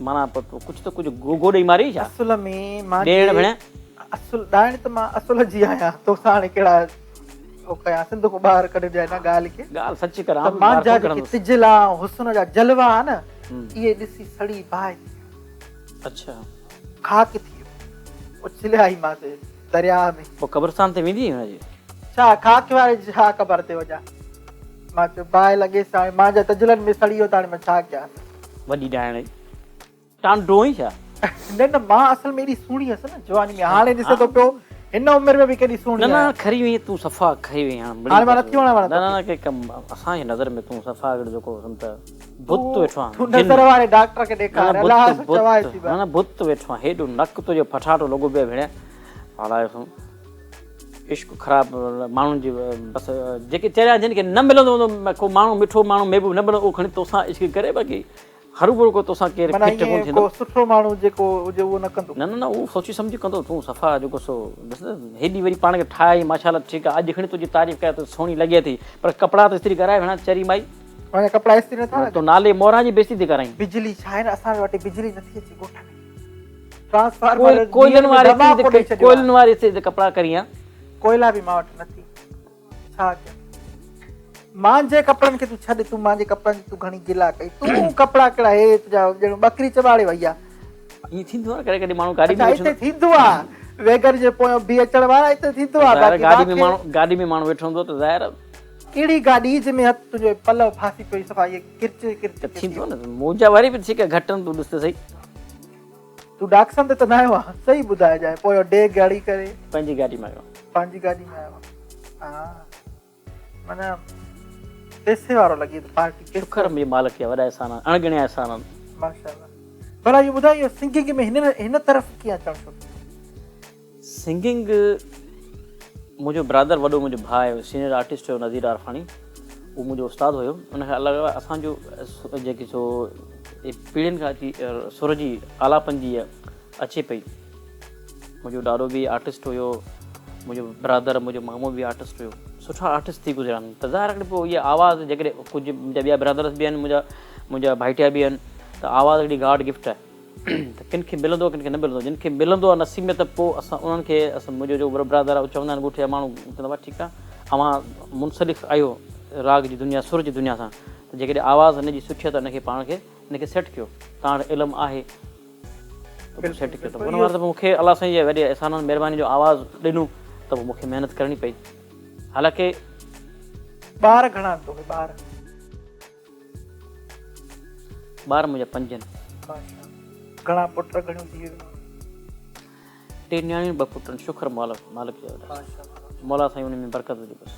माना कुझु त कुझु गोगो ॾेई मारी छा असुल में मां ॾेण भेण असुल ॾाइण त मां असुल जी आहियां तोसां हाणे कहिड़ा ओ कयां सिंध को ॿाहिरि कढिजांइ न ॻाल्हि खे ॻाल्हि सच करां त मुंहिंजा जेके तिजला हुस्न जा जलवा आहे न इहे ॾिसी सड़ी बाहि अच्छा खाक थी वियो उछलिया ई मां दरिया में पोइ क़ब्रस्तान ते वेंदी हुनजी छा खाक वारे छा ख़बर ते वञा मां चयो बाहि लॻेसि हाणे मुंहिंजा तजलनि में सड़ी वियो त हाणे मां छा कयां वॾी ॾाइण टांडो ई छा न न मां असल में एॾी सुहिणी हुअसि न जवानी में हाणे ॾिसे थो पियो हिन उमिरि में बि केॾी सुहिणी न आहे न खरी वई तूं सफ़ा खई वई हाणे मां नथी वणां न न के कम असांजी नज़र में तूं सफ़ा जेको बुत वेठो आहे तूं नज़र वारे डॉक्टर खे ॾेखार अलाह चवाए थी न बुत वेठो आहे हेॾो नक तुंहिंजो फटाटो लॻो पियो भेण हाणे इश्क ख़राबु माण्हुनि जी बसि जेके चरिया जिन खे न मिलंदो हूंदो को माण्हू मिठो माण्हू महबूब न मिलंदो उहो खणी तोसां इश्क करे बाक़ी हर भरू को तोसां केरु फिट कोन थींदो को सुठो माण्हू जेको हुजे उहो न कंदो न न न उहो सोची सम्झी कंदो तूं सफ़ा जेको सो हेॾी वरी पाण खे ठाहे माशाल्लाह ठीकु आहे अॼु खणी तुंहिंजी तारीफ़ कया त सुहिणी लॻे थी पर कपिड़ा त इस्त्री कराए भेण चरी माई मुंहिंजा कपिड़ा इस्त्री नथा तो नाले मोरा जी बेइज़ती थी कराई बिजली छा आहे न असांजे वटि बिजली नथी अचे ॻोठ में ट्रांसफार्मर कोयलनि वारी इस्त्री ते कपिड़ा करियां कोयला बि मां वटि नथी छा कयां मुंहिंजे कपिड़नि खे तूं छॾ तूं मुंहिंजे कपिड़नि जी तूं घणी गिला कई तूं कपिड़ा कहिड़ा हे तुंहिंजा ॼणु बकरी चबाड़े वई आहे ईअं थींदो आहे कॾहिं कॾहिं माण्हू गाॾी में हिते थींदो आहे वेगर जे पोयां बी अचण वारा हिते थींदो आहे गाॾी में माण्हू वेठो हूंदो त ज़ाहिर कहिड़ी गाॾी जंहिंमें हथ तुंहिंजो पलव फासी पई सफ़ा इहे किरच किरच थींदो न मोजा वारी बि ठीकु आहे घटि तूं ॾिस त सही तूं डाक्सन ते त न आयो आहे सही ॿुधाइजांइ पोइ डे गाड़ी करे पंहिंजी गाॾी में आयो पंहिंजी गाॾी में आयो आहे हा माना पैसे वारो लॻे थो पार्टी शुक्र मुंहिंजे मालिक खे वॾा अहसान अणगणिया अहसान माशाल्लाह भला इहो ॿुधायो सिंगिंग में हिन तरफ़ कीअं अचणु छो सिंगिंग मुंहिंजो ब्रदर वॾो मुंहिंजो भाउ आहे सीनियर आर्टिस्ट हुयो नज़ीर आरफानी उहो मुंहिंजो उस्तादु हुयो उनखे अलॻि अलॻि असांजो जेकी सो पीढ़ियुनि खां अची सुर जी आलापन जी अचे पई मुंहिंजो ॾाॾो बि आर्टिस्ट हुयो मुंहिंजो ब्रदर मुंहिंजो मामो बि आर्टिस्ट हुयो सुठा आर्टिस्ट थी गुज़रिया आहिनि त ज़ाहिर आहे पोइ इहा आवाज़ु जेकॾहिं कुझु मुंहिंजा ॿिया ब्रदर्स बि आहिनि मुंहिंजा भाइटिया बि आहिनि त आवाज़ु हिकिड़ी गॉड गिफ्ट आहे त किन खे मिलंदो किन खे न मिलंदो जिन खे मिलंदो आहे नसीब में त पोइ असां उन्हनि खे मुंहिंजो जो ब्रदर आहे चवंदा आहिनि ॻोठ जा माण्हू चवंदा हुआ ठीकु आहे अवां मुनसलिफ़ आहियो राग जी दुनिया सुर जी दुनिया सां त जेकॾहिं आवाज़ु हिनजी सुठी आहे त हिनखे पाण खे हिनखे सेट कयो तव्हां वटि इल्मु आहे त सेट कयो त उन वार त मूंखे अलाह साईं जे वॾे अहसाननि महिरबानी जो आवाज़ु ॾिनो त पोइ मूंखे महिनत करणी पई हालांकि ॿार घणा अथव ॿार मुंहिंजा 5 आहिनि घणा पुट घणियूं धीअरूं 2 नियाणियूं 2 पुट शुक्र मालिक जो मौला साईं उन में बरकत हुजे बसि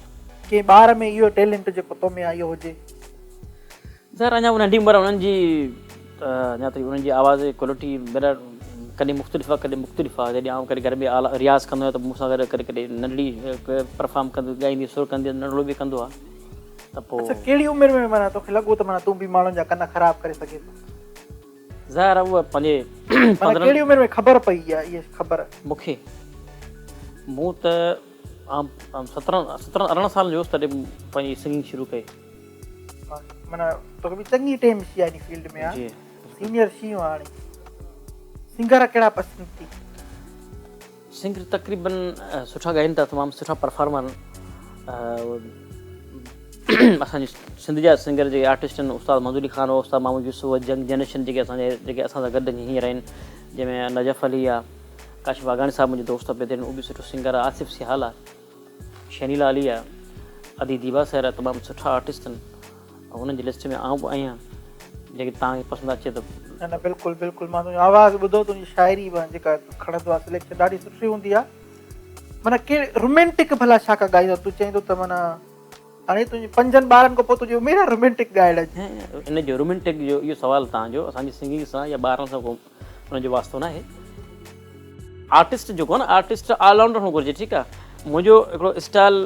के ॿार में इहो टैलेंट जेको तो में आयो हुजे ज़ाहिर अञा नंढी उमिरि उन्हनि जी अञा ताईं उन्हनि जी आवाज़ जी क्वालिटी मेरा कॾहिं मुख़्तलिफ़ आहे कॾहिं मुख़्तलिफ़ आहे जॾहिं आउं कॾहिं घर में रियाज़ कंदो आहियां त मूंसां गॾु कॾहिं कॾहिं नंढड़ी परफॉर्म कंदो ॻाईंदी सुर कंदी नंढड़ो बि कंदो आहे त पोइ कहिड़ी उमिरि में माना तोखे लॻो त माना तूं बि माण्हुनि जा कन ख़राबु करे सघे थो ज़ाहिर आहे उहा पंहिंजे कहिड़ी उमिरि में ख़बर पई आहे इहा ख़बर मूंखे मूं त 17-18 साल जो हुयुसि तॾहिं पंहिंजी सिंगिंग शुरू कई माना तोखे बि चङी टाइम थी आहे हिन फील्ड में आहे सीनियर थी वियो हाणे सिंगर कहिड़ा पसंदि थी सिंगर तक़रीबन सुठा ॻाइनि था तमामु सुठा परफॉर्मर असांजे सिंध जा सिंगर जेके आर्टिस्ट आहिनि उस्ताद मंज़ूरी ख़ान हो उस्ताद मामूद यूसुफ यंग जनरेशन जेके असां सां गॾु हींअर आहिनि जंहिंमें नजफ़ अली आहे काशिफ वाघाणी साहिबु मुंहिंजे दोस्त पिया थियनि उहो बि सुठो सिंगर आहे आसिफ़ सिहाल आहे शनीला अली आहे अदी दीवा सर आहे तमामु सुठा आर्टिस्ट आहिनि ऐं उन्हनि जी लिस्ट में आउं बि आहियां जेके तव्हांखे पसंदि अचे त न न बिल्कुलु बिल्कुलु मां तुंहिंजी आवाज़ु ॿुधो तुंहिंजी शाइरी बि जेका खणंदो आहे सिलेक्शन ॾाढी सुठी हूंदी आहे माना कहिड़े रोमेंटिक भला छा का ॻाईंदो तूं चईंदो त माना हाणे तुंहिंजी 5 ॿारनि खां पोइ तुंहिंजी उमेर आहे रोमेंटिक ॻाइण जी इन जो रोमेंटिक जो इहो सुवालु तव्हांजो असांजी सिंगिंग सां या ॿारनि सां को उनजो वास्तो न आहे आर्टिस्ट जेको आहे न आर्टिस्ट ऑलराउंडर हुअणु घुरिजे ठीकु आहे मुंहिंजो हिकिड़ो स्टाइल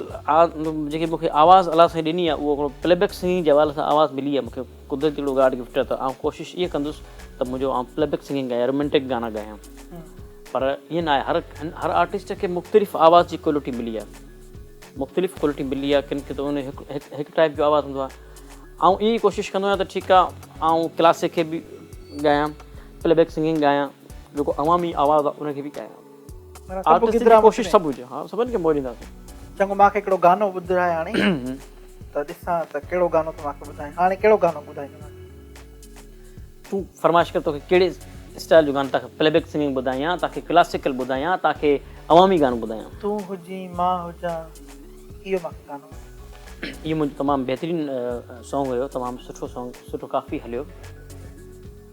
जेकी मूंखे आवाज़ु अलाह सां ॾिनी आहे उहो हिकिड़ो प्लेबैक सिंगिंग जे हवाले सां आवाज़ु मिली आहे मूंखे कुदरती हिकिड़ो गाड गिफ्ट आहे। त आउं कोशिशि इहा कंदुसि त मुंहिंजो प्लेबैक सिंगिंग ॻायां, रोमेंटिक गाना ॻायां। पर ईअं न आहे, हर आर्टिस्ट खे मुख़्तलिफ़ आवाज़ जी क्वालिटी मिली आहे, मुख़्तलिफ़ क्वालिटी मिली आहे। किन खे त उन हिकु टाइप जो आवाज़ु हूंदो आहे। ऐं ईअं ई कोशिशि कंदो आहियां त ठीकु आहे ऐं क्लासिक खे बि ॻायां, प्लेबैक सिंगिंग ॻायां, जेको अवामी आवाज़ु आहे उनखे बि ॻायां। आर्टिस्ट जी कोशिशि सभु हुजे, हा सभिनि खे मोड़ींदासीं। चङो, मूंखे हिकिड़ो गानो ॿुधाए हाणे त ॾिसां त कहिड़ो गानो त मूंखे ॿुधाए। हाणे कहिड़ो गानो ॿुधाईंदो? तूं फरमाइश कर, तोखे कहिड़े स्टाइल जो गानो? तव्हांखे प्लेबैक सिंगिंग ॿुधायां, तव्हांखे क्लासिकल ॿुधायां, तव्हांखे अवामी गानो ॿुधायां? तूं हुजी मां हुजां, इहो मूंखे गानो। इहो मुंहिंजो तमामु बहितरीनु सॉन्ग हुयो, तमामु सुठो सॉन्ग, सुठो काफ़ी हलियो।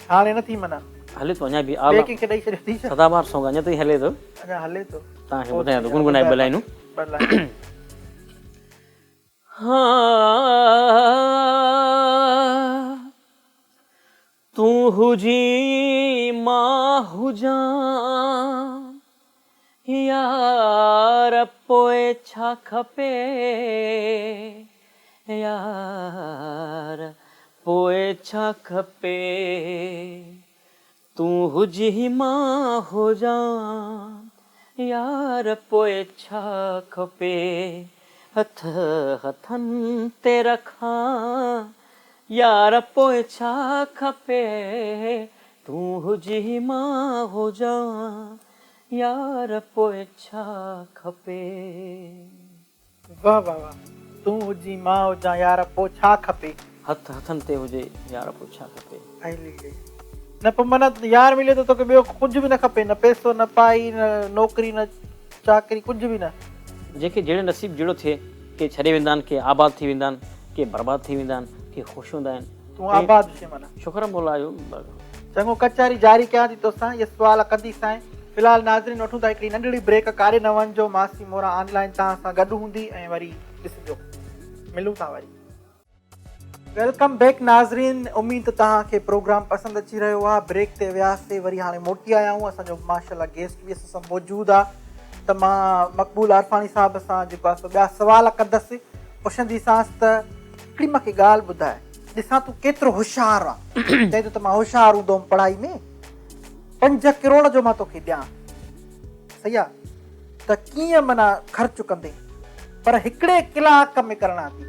हाणे नथी माना हले थो अञा बि, कंहिंखे ॾेई छॾियो थी छा? सदाबहार सॉन्ग अञा ताईं हले थो, अञा हले थो। तव्हांखे ॿुधायां थो, गुनगुनाए ॿ लाइनूं। तूं हुजी मां हुजां यार पोइ छा खपे, यार पोइ छा खपे। तूं हुजी मां हुजां यार पोइ छा खपे। हथ हथनि ते रखां यार पोइ छा खपे। तूं हुजी मां हुजां यार पोइ छा खपे। वाह वाह वाह। तूं हुजी मां हुजां यार पोइ छा खपे। हथ हथनि ते हुजे यार पोइ छा खपे। न पोइ माना यार मिले त तोखे ॿियो कुझु बि न खपे, न पैसो, न पाई, न नौकिरी, न चाकरी, कुझु बि न। जेके जहिड़े नसीब जहिड़ो थिए, के छॾे वेंदा आहिनि, के आबाद थी वेंदा आहिनि, के बर्बाद थी वेंदा आहिनि, के ख़ुशि हूंदा आहिनि। तूं आबाद थिए माना। शुक्र मौला जो। चङो, कचहरी जारी कयां थी तोसां, इहे सुवाल कंदी सां। फ़िलहालु नाज़रीन वठूं था हिकिड़ी नंढड़ी ब्रेक, काॾे न वञिजो। मासी मोरा ऑनलाइन तव्हां सां गॾु हूंदी ऐं वरी ॾिसिजो, मिलूं था वरी। वेलकम बैक नाज़रीन, उमेद त तव्हांखे प्रोग्राम पसंदि अची रहियो आहे। ब्रेक ते वियासीं, वरी हाणे मोटी आया आहियूं। असांजो माशाल्लाह गेस्ट बि असां सां मौजूदु आहे। त मां मक़बूल आरफानी साहिब सां जेको आहे ॿिया सुवाल कंदसि, पुछंदीसांसि त हिकिड़ी मूंखे ॻाल्हि ॿुधाए, ॾिसां तूं केतिरो होशियारु आहे। चए थो त मां होशियारु हूंदो हुउमि पढ़ाई में, 5 करोड़ जो मां तोखे ॾियां, सही आहे त कीअं माना ख़र्चु कंदे, पर हिकिड़े कलाक में करणा थी।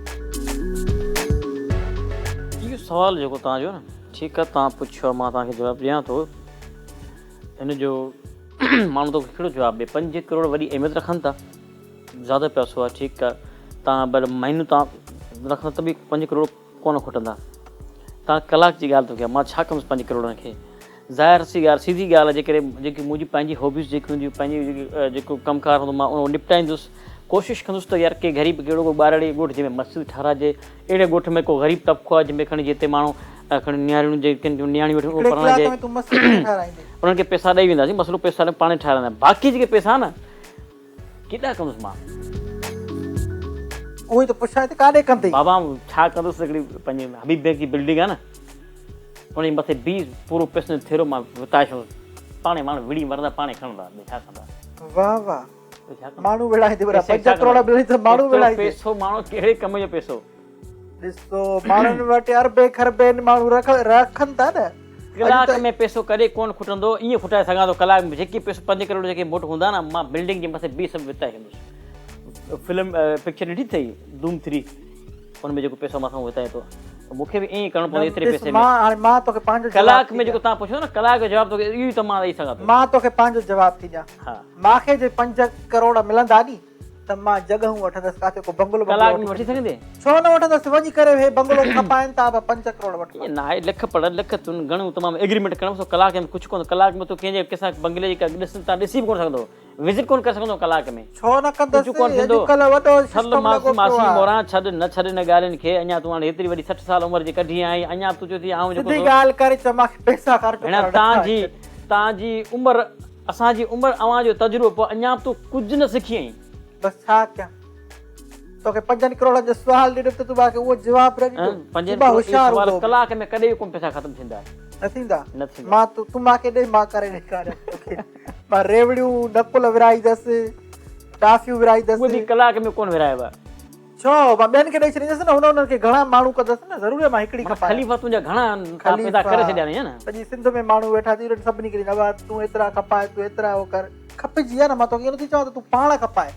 इहो सुवाल जेको तव्हांजो न, ठीकु आहे, तव्हां पुछियो, मां तव्हांखे जवाबु ॾियां थो। हिन जो माण्हू तोखे कहिड़ो जवाबु ॾिए। 5 करोड़ वॾी अहमियत रखनि था, ज़्यादा पैसो आहे, ठीकु आहे। तव्हां भले महीनो तव्हां रखंदा त बि 5 करोड़ कोन खुटंदा। तव्हां कलाक जी ॻाल्हि थो कयो, मां छा कंदुसि 5 करोड़नि खे। ज़ाहिर सी ॻाल्हि, सीधी ॻाल्हि आहे, जेकी मुंहिंजी पंहिंजी हॉबीज़ जेकी हूंदियूं, पंहिंजी जेको कमकार हूंदो, मां उहो निपटाईंदुसि। कोशिशि कंदुसि त यार के ग़रीब कहिड़ो को ॿारड़ी ॻोठ जंहिंमें मस्जिद ठाराइजे, अहिड़े ॻोठ में को ग़रीब तबिको आहे जंहिंमें खणी जिते माण्हू खणी नियाणियूं जेके नियाणी वेठियूं उहो पढ़ाइजे, उन्हनि खे पैसा ॾेई वेंदासीं। मसलो पैसा पाण ठाराईंदा। बाक़ी जेके पैसा न केॾा कंदुसि मां, उहो ई त पुछां त काॾे कंदे बाबा छा कंदुसि। हिकिड़ी पंहिंजी हबीब बैंक जी बिल्डिंग आहे न, उन मथे पूरो पैसो थेरो मां विताए छॾंदुसि। पाणे माण्हू विड़ी मरंदा, पाणे खणंदा, छा कंदा। वाह वाह, माण्हू विड़ाईंदे, 5 करोड़ मिले त माण्हू विड़ाईंदे। पैसो माण्हू कहिड़े कम जो पैसो ॾिसो, माण्हुनि वटि अरबे खरबे माण्हू रखनि था न। कलाक में पैसो कॾहिं कोन खुटंदो, ईअं खुटाए सघां थो। कलाक में जेके पैसो 5 करोड़ जेके मोट हूंदा न, मां बिल्डिंग जे मथे सभु विताए छॾंदुसि। फिल्म पिक्चर ॾिठी अथई धूम 3, हुन में जेको पैसो मथां विताए थो, मूंखे बि ईअं ई करिणो पवंदो एतिरे पैसे में। मां तोखे पंहिंजो कलाक में जेको तव्हां पुछो न, कलाक जो जवाबु तोखे इहो ई त मां ॾेई सघां थो। मां तोखे पंहिंजो जवाबु थी ॾियां। हा, मूंखे जे 5 करोड़ मिलंदा नी त मां जॻहूं वठंदसि, काथे को बंगलो कलाक में वठी सघंदे? छो न वठंदसि, वञी करे हे बंगलो खपाइनि था, 5 करोड़ वठ। ईअं न आहे, लिख पढ़, लिख तूं घणो तमामु एग्रीमेंट करणो। कलाक में कुझु कोन, कलाक में तूं कंहिंजे कंहिंसां बंगले जी ॾिस तव्हां ॾिसी बि कोन सघंदो, विज़िट कोन करे सघंदो कलाक में। छो न कंदसि, कोन थींदो। मासी मोरा छॾ न छॾ हिन ॻाल्हियुनि खे। अञा तूं हाणे हेतिरी वॾी 60 साल उमिरि जी कढी आई, अञा तूं चओ थी आऊं जेको ॻाल्हि करे त मूंखे पैसा ख़र्च। तव्हांजी उमिरि, असांजी उमिरि, अव्हां जो तजुर्बो, अञा तूं कुझु न सिखी आहीं। बसि छा कयां, तोखे 5 करोड़ जो सुवाल ॾिनो त तूं मूंखे उहो जवाबु ॾिनो। 5 करोड़ कलाक में कॾहिं कोन पैसा ख़तमु थींदा, न थींदा। न थींदा। मां तूं मूंखे ॾे, मां करे ॾेखारियां तोखे। मां रेवड़ियूं नकुल विराईंदसि, टाफियूं विराई उहे दसि बि कलाक में कोन विरायबा। छो मां ॿियनि खे ॾेई छॾींदसि न, हुन खे घणा माण्हू कंदसि न, ज़रूरी आहे मां हिकिड़ी खपाए। खलीफ़ा तुंहिंजा घणा तव्हां पैदा करे छॾिया आहिनि न। सॼी सिंध में माण्हू वेठा थी सभिनी खे ॾींदा, तूं एतिरा खपाए, तूं एतिरा हो कर, खपिजी आहे न। मां तोखे इहो नथी चवां त तूं पाण खपाए,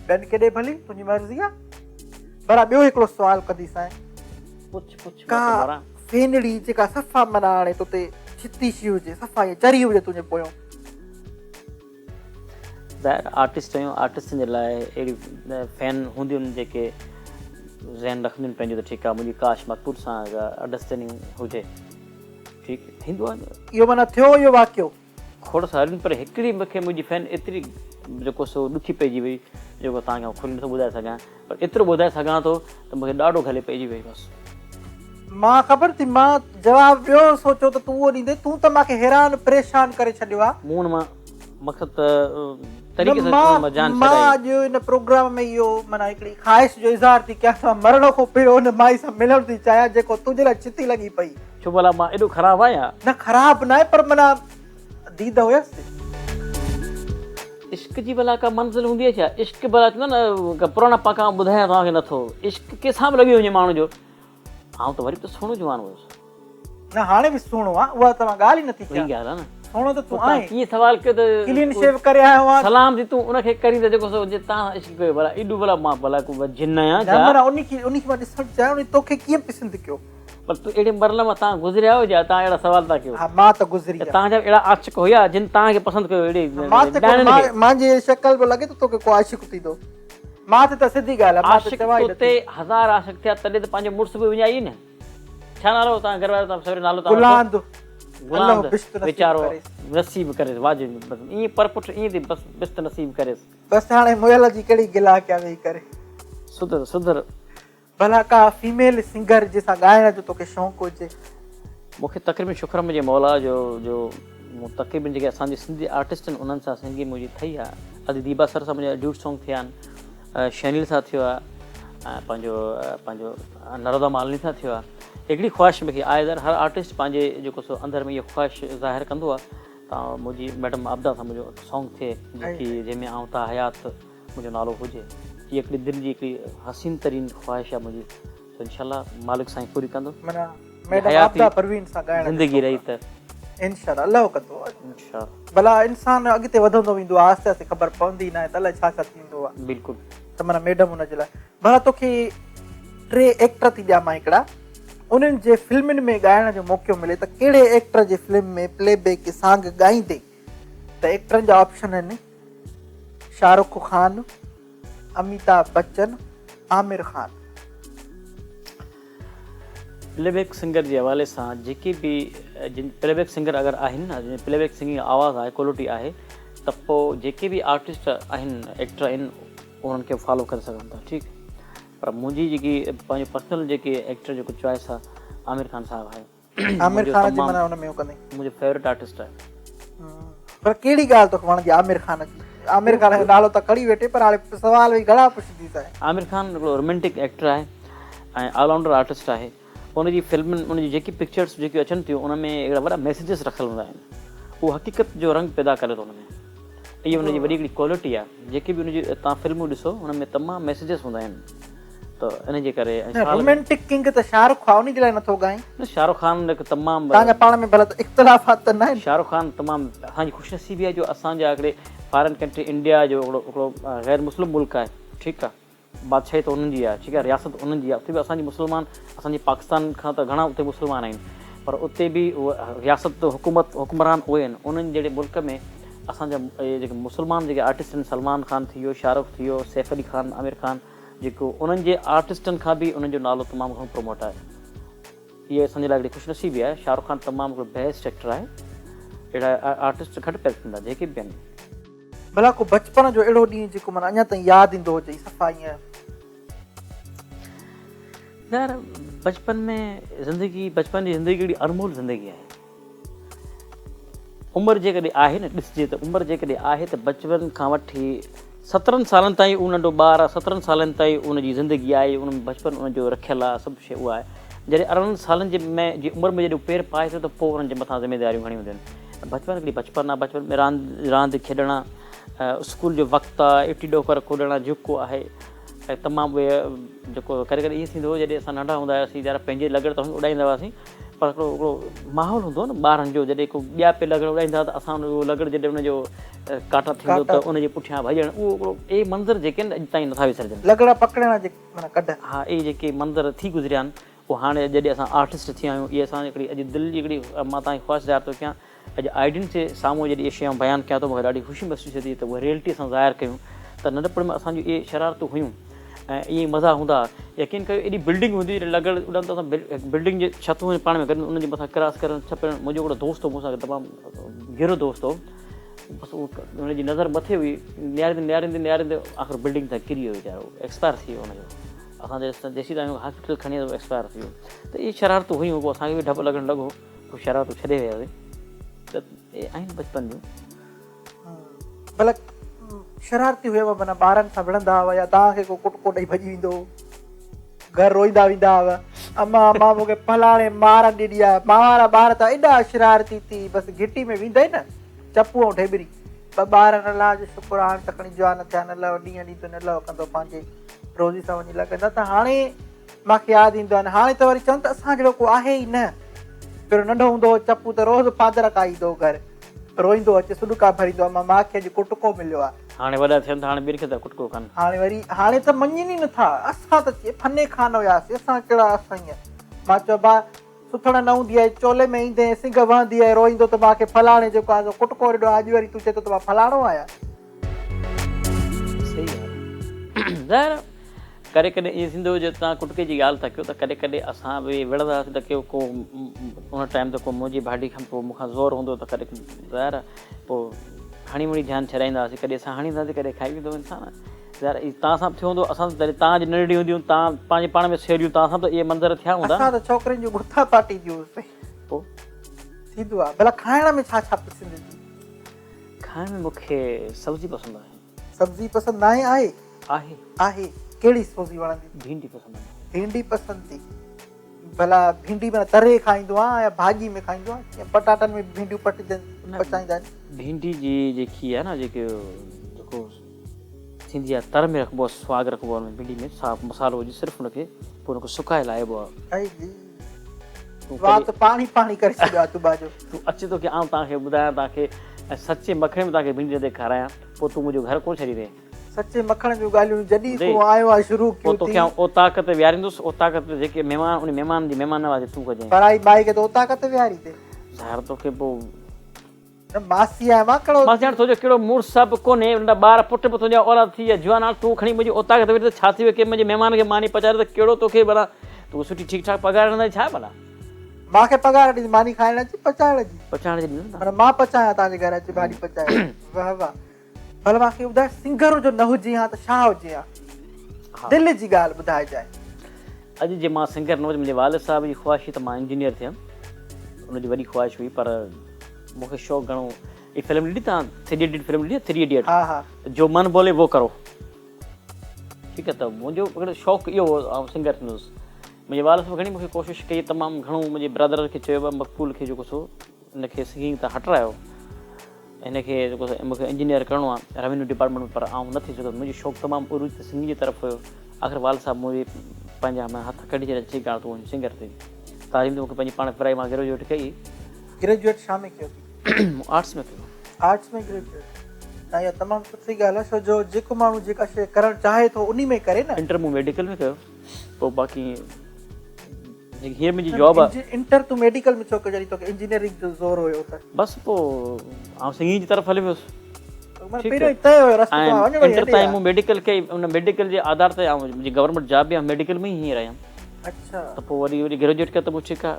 ॿियनि खे ॾे भली, तुंहिंजी मर्ज़ी आहे। पर ॿियो हिकिड़ो सुवालु कंदीसांइ, का फेनड़ी जेका सफ़ा माना हाणे तोते छिती शी हुजे, सफ़ा ईअं चरी हुजे तुंहिंजे पोयों, आर्टिस्ट आहियूं, आर्टिस्टनि जे लाइ अहिड़ी फैन हूंदियूं आहिनि जेके ज़हन रखंदियूं आहिनि पंहिंजो त ठीकु आहे, मुंहिंजी काश मकबूल सां अंडरस्टैंडिंग हुजे, ठीकु थींदो आहे। इहो माना थियो इहो वाक़ियो खोड़ सारियुनि, पर हिकिड़ी मूंखे मुंहिंजी फैन एतिरी जेको सो ॾुखी पइजी वई, जेको तव्हांखे खुली नथो ॿुधाए सघां, पर एतिरो ॿुधाए सघां थो त मूंखे ॾाढो गले पइजी वई बसि। मां ख़बर थी, मां जवाबु ॿियो सोचियो त तूं उहो ॾींदे, तूं त मूंखे हैरान परेशान करे छॾियो आहे। मूं मां मक़सदु तरीक़े सां मां अॼु हिन प्रोग्राम में इहो माना हिकिड़ी ख़्वाहिश जो इज़हार थी कयां त मरणो खां पहिरियों हुन माई सां मिलण थी चाहियां जेको तुंहिंजे लाइ चिती लॻी पई। छो भला मां एॾो ख़राबु आहियां? न ख़राबु न आहे, पर माना दीद हुयसि। इश्क जी भला का मंज़िल हूंदी आहे छा? इश्क भला चवंदा न पुराणा पाका ॿुधायां तव्हांखे नथो, इश्क कंहिंसां बि लॻी वञे माण्हू जो। आउं त वरी बि त सुहिणो जवान हुयुसि न, हाणे बि सुहिणो आहे, उहा तव्हां ॻाल्हि ई नथी कयो। ॻाल्हि आहे न, सुहिणो त तूं आहीं। कीअं सवाल कयो त क्लीन शेव करे आयो आहे, सलाम जी तूं उनखे करी त जेको सो तव्हां इश्क कयो, भला एॾो भला मां भला को जिन आहियां माना उनखे मां ॾिसणु चाहियां उन तोखे कीअं पसंदि कयो। पर तूं अहिड़े मरल मां तव्हां गुज़रिया हो जा, तव्हां अहिड़ा सवाल था कयो। हा मां त गुज़री आहियां। तव्हांजा अहिड़ा आशिक हुया जिन तव्हांखे पसंदि कयो अहिड़ी मुंहिंजी शक्ल पियो लॻे त तोखे को आशिक थींदो। मां त सिधी ॻाल्हि आहे, आशिक ते हज़ार आशिक थिया तॾहिं त पंहिंजो मुड़ुस बि विञाई न। छा नालो तव्हां घर वारो सवेरे नालो गुलांद वीचारो नसीब करे वाजिब ईअं पर पुट ईअं थी बसि बिस्त नसीब करे बसि। हाणे मुयल जी कहिड़ी गिला कया वेही करे सुधर सुधर। भला का फीमेल सिंगर जंहिंसां ॻाइण जो तोखे शौक़ु हुजे? मूंखे तक़रीबन शुक्र मुंहिंजे मौला जो तक़रीबन जेके असांजे सिंधी आर्टिस्ट आहिनि उन्हनि सां सिंगिंग मुंहिंजी ठही आहे। अॼु दीबा सर सां मुंहिंजा ड्यूट सॉन्ग थिया आहिनि, शैनिल सां थियो आहे, ऐं पंहिंजो नरोदा मालिनी सां थियो आहे। हिकिड़ी ख़्वाहिश मूंखे आहे दर, हर आर्टिस्ट पंहिंजे जेको सो अंदरि में इहो ख़्वाहिश ज़ाहिर कंदो आहे त मुंहिंजी मैडम आबदा सां मुंहिंजो सॉन्ग थिए जेकी जंहिंमें आऊं त हयात मुंहिंजो नालो हुजे। हीअ हिकिड़ी दिलि जी हिकिड़ी हसीन तरीन ख़्वाहिश आहे मुंहिंजी, त इंशाल्लाह मालिक साईं पूरी कंदो। ज़िंदगी रही त इंशाल्लाह अल्लाह कंदो। भला इंसान अॻिते वधंदो वेंदो आहे, आहिस्ते आहिस्ते ख़बर पवंदी न आहे त अलाए छा छा थींदो आहे। बिल्कुलु। त माना मैडम हुनजे लाइ भला तोखे 3 एक्टर थी ॾियां मां हिकिड़ा, उन्हनि जे फिल्मुनि में ॻाइण जो मौक़ो मिले त कहिड़े एक्टर जे फिल्म में प्लेबैक सॉन्ग ॻाईंदे? त एक्टरनि जा ऑप्शन आहिनि शाहरुख ख़ान, अमिताभ बच्चन, आमिर ख़ान। प्लेबैक सिंगर जे हवाले सां जेके बि प्लेबैक सिंगर अगरि आहिनि न, प्लेबैक सिंगिंग आवाज़ु आहे, क्वालिटी आहे, त पोइ जेके बि आर्टिस्ट आहिनि, एक्टर आहिनि, उन्हनि खे फॉलो करे सघनि था, ठीकु। पर मुंहिंजी जेकी पंहिंजो पर्सनल जेकी एक्टर जेको चॉइस आहे आमिर ख़ान साहिबु आहे। आमिर ख़ान जी माना हुन में मुंहिंजो फेवरेट आर्टिस्ट आहे। पर कहिड़ी ॻाल्हि तोखे वणंदी आमिर ख़ान जी? आमिर ख़ान जो नालो त खणी वेठे, पर हाणे सवाल वरी घणा पुछंदी आहे। आमिर ख़ान हिकिड़ो रोमेंटिक एक्टर आहे ऐं ऑलराउंडर आर्टिस्ट आहे। उनजी फिल्मुनि, उनजी जेकी पिक्चर्स जेकी अचनि थियूं उन में अहिड़ा वॾा मैसेजिस रखियल हूंदा आहिनि, उहो हक़ीक़त जो रंग पैदा करे थो हुन में। इहा उनजी वॾी हिकिड़ी क्वालिटी आहे। जेके बि उनजी तव्हां फिल्मूं ॾिसो हुन में तमामु मैसेजिस हूंदा आहिनि, त इन जे करे। रोमेंटिक किंग त शाहरुख खान उन जे लाइ नथो ॻाए न? शाहरुख खान तमामु तव्हांजा पाण में भला इख़्तिलाफ़ात त न आहिनि? शाहरुख खान तमामु असांजी ख़ुशनसीबी आहे जो असांजा हिकिड़े फॉरेन कंट्री इंडिया जो हिकिड़ो गैर मुस्लिम मुल्क आहे, ठीकु आहे। बादशाही त उन्हनि जी आहे, ठीकु आहे, रियासत उन्हनि जी आहे। उते बि असांजी मुस्लमान, असांजे पाकिस्तान खां त घणा उते मुस्लमान आहिनि, पर उते बि उहा रियासत हुकुमरान उहे आहिनि। उन्हनि जहिड़े मुल्क में असांजा इहे जेके मुस्लमान जेके आर्टिस्ट आहिनि, सलमान ख़ान थी वियो, शाहरुख थी वियो, सैफ अली ख़ान, आमिर ख़ान, जेको उन्हनि जे आर्टिस्टनि खां बि उन्हनि जो नालो तमामु घणो प्रमोट आहे। इहे असांजे लाइ हिकिड़ी ख़ुशनसीबी आहे। शाहरुख ख़ान तमामु हिकिड़ो बेस्ट एक्टर आहे। अहिड़ा आर्टिस्ट घटि पैदा थींदा जेके बि आहिनि। भला को बचपन जो अहिड़ो ॾींहुं जेको माना अञा ताईं यादि ईंदो हुजे सफ़ा ईअं? यार बचपन में बचपन जी ज़िंदगी हिकिड़ी अनमोल ज़िंदगी आहे। उमिरि जेकॾहिं आहे न, ॾिसजे त उमिरि जेकॾहिं आहे त बचपन खां वठी 17 सालनि ताईं उहो नंढो ॿार आहे, 17 सालनि ताईं उनजी ज़िंदगी आहे, उन में बचपन उनजो रखियलु आहे, सभु शइ उहा आहे। जॾहिं 18 सालनि जी उमिरि में जॾहिं पेर पाए थो त पोइ उन्हनि जे मथां ज़िमेदारियूं घणी हूंदियूं आहिनि। बचपन हिकिड़ी बचपन आहे। बचपन में रांदि खेॾणु, स्कूल जो वक़्तु आहे इटी ॾोकर कुॾण जेको आहे ऐं तमामु उहे जेको करे करे ईअं थींदो हो जॾहिं असां नंढा हूंदा हुआसीं यार पंहिंजे लगड़ त उॾाईंदा हुआसीं पर हिकिड़ो माहौल हूंदो हो न ॿारनि जो जॾहिं को ॿिया पे लगड़ उॾाईंदा त असां उहो लगड़ जॾहिं उनजो काटा थींदो त उनजे पुठियां भॼणु उहो हिकिड़ो इहे मंज़र जेके आहिनि अॼु ताईं नथा विसरजनि लगड़ा पकड़ण जे माना कढ हा इहे जेके मंज़र थी गुज़रिया आहिनि उहो हाणे जॾहिं असां आर्टिस्ट थी आहियूं इहे असांजी हिकिड़ी अॼु दिलि जी हिकिड़ी मां तव्हांखे ख़्वाहिश ज़ाहिर थो कयां अॼु आइडियन जे साम्हूं जॾहिं इहे शयूं बयानु कयां थो मूंखे ॾाढी ख़ुशी महसूसु थिए थी त उहा रियलिटी असां ज़ाहिर कयूं त नंढपण में असांजूं इहे शरारतूं हुयूं ऐं ईअं मज़ा हूंदा यकीन कयो एॾी बिल्डिंग हूंदी हुई लगड़ उॾनि त असां बिल्डिंग जे छतूं पाण में गॾु उनजे मथां क्रॉस करणु छपणु मुंहिंजो हिकिड़ो दोस्त हो मूंसां तमामु गहिरो दोस्त हो बसि उहो हुनजी नज़र मथे हुई नियारींदे आख़िर बिल्डिंग तां किरी वियो वीचारो एक्सपायर थी वियो हुनजो असां जेसीं ताईं हॉस्पिटल खणी वियो एक्सपायर थी वियो त इहे शरारतूं हुयूं पोइ असांखे बि डपु लॻणु लॻो पोइ शरारतूं छॾे वियासीं त इहे आहिनि बचपन जूं भला शरारती हुयव माना ॿारनि सां विढ़ंदा हुआ या तव्हांखे को कुटको ॾेई भॼी वेंदो घर रोईंदा वेंदा हुआ अम्मा अम्मा मूंखे फलाणे मार ॾिनी आहे मां वारा ॿार त एॾा शरारती थी बसि घिटी में वेंदा न चपू ऐं ढेबरी ॿ ॿार न अलाह जो शुक्र हाणे त खणी जवान थिया न लहो ॾींहं ॾींहुं न लहो कंदो पंहिंजे रोज़ी सां वञी लॻंदा त हाणे मूंखे यादि ईंदो आहे हाणे त वरी चवनि त असां जहिड़ो को आहे ई न पहिरियों नंढो हूंदो हो चपू त रोज़ फादर खां ईंदो घर रोईंदो अचे सुॾका भरींदो आहे मूंखे अॼु कुटको मिलियो आहे हाणे वॾा थियनि त हाणे ॿियनि खे त कुटको कनि हाणे त मञनि ई नथा असां त फने खान हुयासीं असां कहिड़ा असां ईअं मां चयो भाउ सुथण न हूंदी आहे चोले में ईंदे सिंग वहंदी आहे रोईंदो त मूंखे फलाणे जेको आहे कुटको ॾिनो अॼु वरी तूं चए थो त मां फलाणो आहियां सही आहे ज़ाहिर कॾहिं कॾहिं ईअं थींदो हुजे तव्हां कुटके जी ॻाल्हि था कयो त कॾहिं कॾहिं असां बि विढ़ंदा हुआसीं त को उन टाइम ते को मुंहिंजी भाॼी खां पोइ मूंखां ज़ोर हूंदो त कॾहिं ज़ाहिर पोइ हणी मुणी ध्यानु छॾाईंदा हुआसीं कॾहिं असां हणींदासीं कॾहिं खाई वेंदो इंसानु ज़ाहिर तव्हां सां थियो हूंदो असां जॾहिं तव्हांजी नंढड़ी हूंदियूं तव्हां पंहिंजे पाण में सेड़ियूं तव्हां सां त इहे मंदर थिया हूंदा असां त छोकिरियुनि जूं गुथा पाटी ॾियूंसीं पोइ थींदो आहे भला खाइण में छा छा पसंदि थी खाइण में मूंखे सब्जी पसंदि आहे सब्जी पसंदि न आहे आहे आहे कहिड़ी सब्जी वणंदी भिंडी पसंदि आहे भिंडी पसंदि थी भला भिंडी माना तरे खाईंदो आहे या भाॼी में खाईंदो आहे या पटाटनि में भिंडियूं पचाईंदा आहिनि भिंडी जी जेकी आहे न जेको थींदी आहे तर में रखिबो आहे स्वाग रखिबो आहे भिंडी में साफ़ मसालो विझी सिर्फ़ु हुनखे पोइ हुनखे सुकाए लाइबो आहे पाणी पाणी करे छॾियो आहे तूं अचे थो की आउं तव्हांखे ॿुधायां तव्हांखे ऐं सचे मखणे में तव्हांखे भिंडी ते खारायां पोइ तूं मुंहिंजो घर कोन छॾी ॾे सचे मखण जूं ॻाल्हियूं जॾहिं तूं आयो आहे शुरू पोइ तोखे ओ ताक़त विहारींदुसि ओ ताक़त जेके महिमान उन महिमान जी महिमान नवाज़ी तूं कजांइ पढ़ाई बाई खे त ओ ताक़त विहारी ते ज़ाहिर तोखे पोइ मासी आहे मां कहिड़ो मां ॼाण तुंहिंजो कहिड़ो मुड़ुसु सभु कोन्हे नंढा ॿार पुट बि तुंहिंजा औलाद थी विया जवान हाणे तूं खणी मुंहिंजी ओ ताक़त वेठी त छा थी वियो की मुंहिंजे महिमान खे मानी पचाए त कहिड़ो तोखे भला तूं सुठी ठीकु ठाक पघार ॾींदा छा भला मूंखे पघार ॾींदी मानी खाइण जी पचाइण जी जी पर मां पचायां तव्हांजे घर अची भाॼी पचाए वाह वाह भला मूंखे ॿुधाए सिंगर जो न हुजे हा त छा हुजे हा दिलि जी ॻाल्हि ॿुधाइजाए अॼु जे मां सिंगर न हुजे मुंहिंजे वालिद साहिब जी ख़्वाहिश त मां इंजीनियर थियमि उनजी वॾी ख़्वाहिश हुई पर मूंखे शौक़ु घणो ये फिल्म ॾिठी तव्हां 3 इडियट फिल्म ॾिठी 3 इडियट हा हा जो मन बोले वो करो ठीकु आहे त मुंहिंजो हिकिड़ो शौक़ु इहो हो ऐं सिंगर थींदुसि मुंहिंजे वालिद साहिब घणी मूंखे कोशिशि कई तमामु घणो मुंहिंजे ब्रदर खे चयो आहे मक़बूल खे जेको सो हिनखे सिंगिंग त हटायो हिनखे जेको मूंखे इंजीनियर करिणो आहे रेवेन्यू डिपार्टमेंट में पर आउं न थी सघंदो मुंहिंजो शौक़ु तमामु पूरो त सिंगिंग जी तरफ़ हुयो आख़िर वालिद साहिब मुंहिंजे पंहिंजा हथ कढी छॾिया ठीकु आहे तूं सिंगर थी तालीम मूंखे पंहिंजी पाण पढ़ाई मां ग्रेजुएट कई ग्रेजुएट छा में कयो आर्ट्स में कयो आर्ट्स में ग्रेजुएट इहा तमामु सुठी ॻाल्हि आहे छो जो जेको माण्हू जेका शइ करणु चाहे थो उन में करे न इंटर मूं मेडिकल में कयो पोइ बाक़ी हीअ मुंहिंजी जॉब आहे इंटर तूं मेडिकल में छो कयो जॾहिं तोखे इंजीनियरिंग जो ज़ोर हुयो त बसि पोइ आउं सिंगिंग जी तरफ़ हली वियुसि इंटर ताईं मूं मेडिकल कई उन मेडिकल जे आधार ते ऐं मुंहिंजी गवर्नमेंट जॉब बि मेडिकल में ई हींअर आहियां अच्छा त पोइ वरी ग्रेजुएट कयो त पोइ ठीकु आहे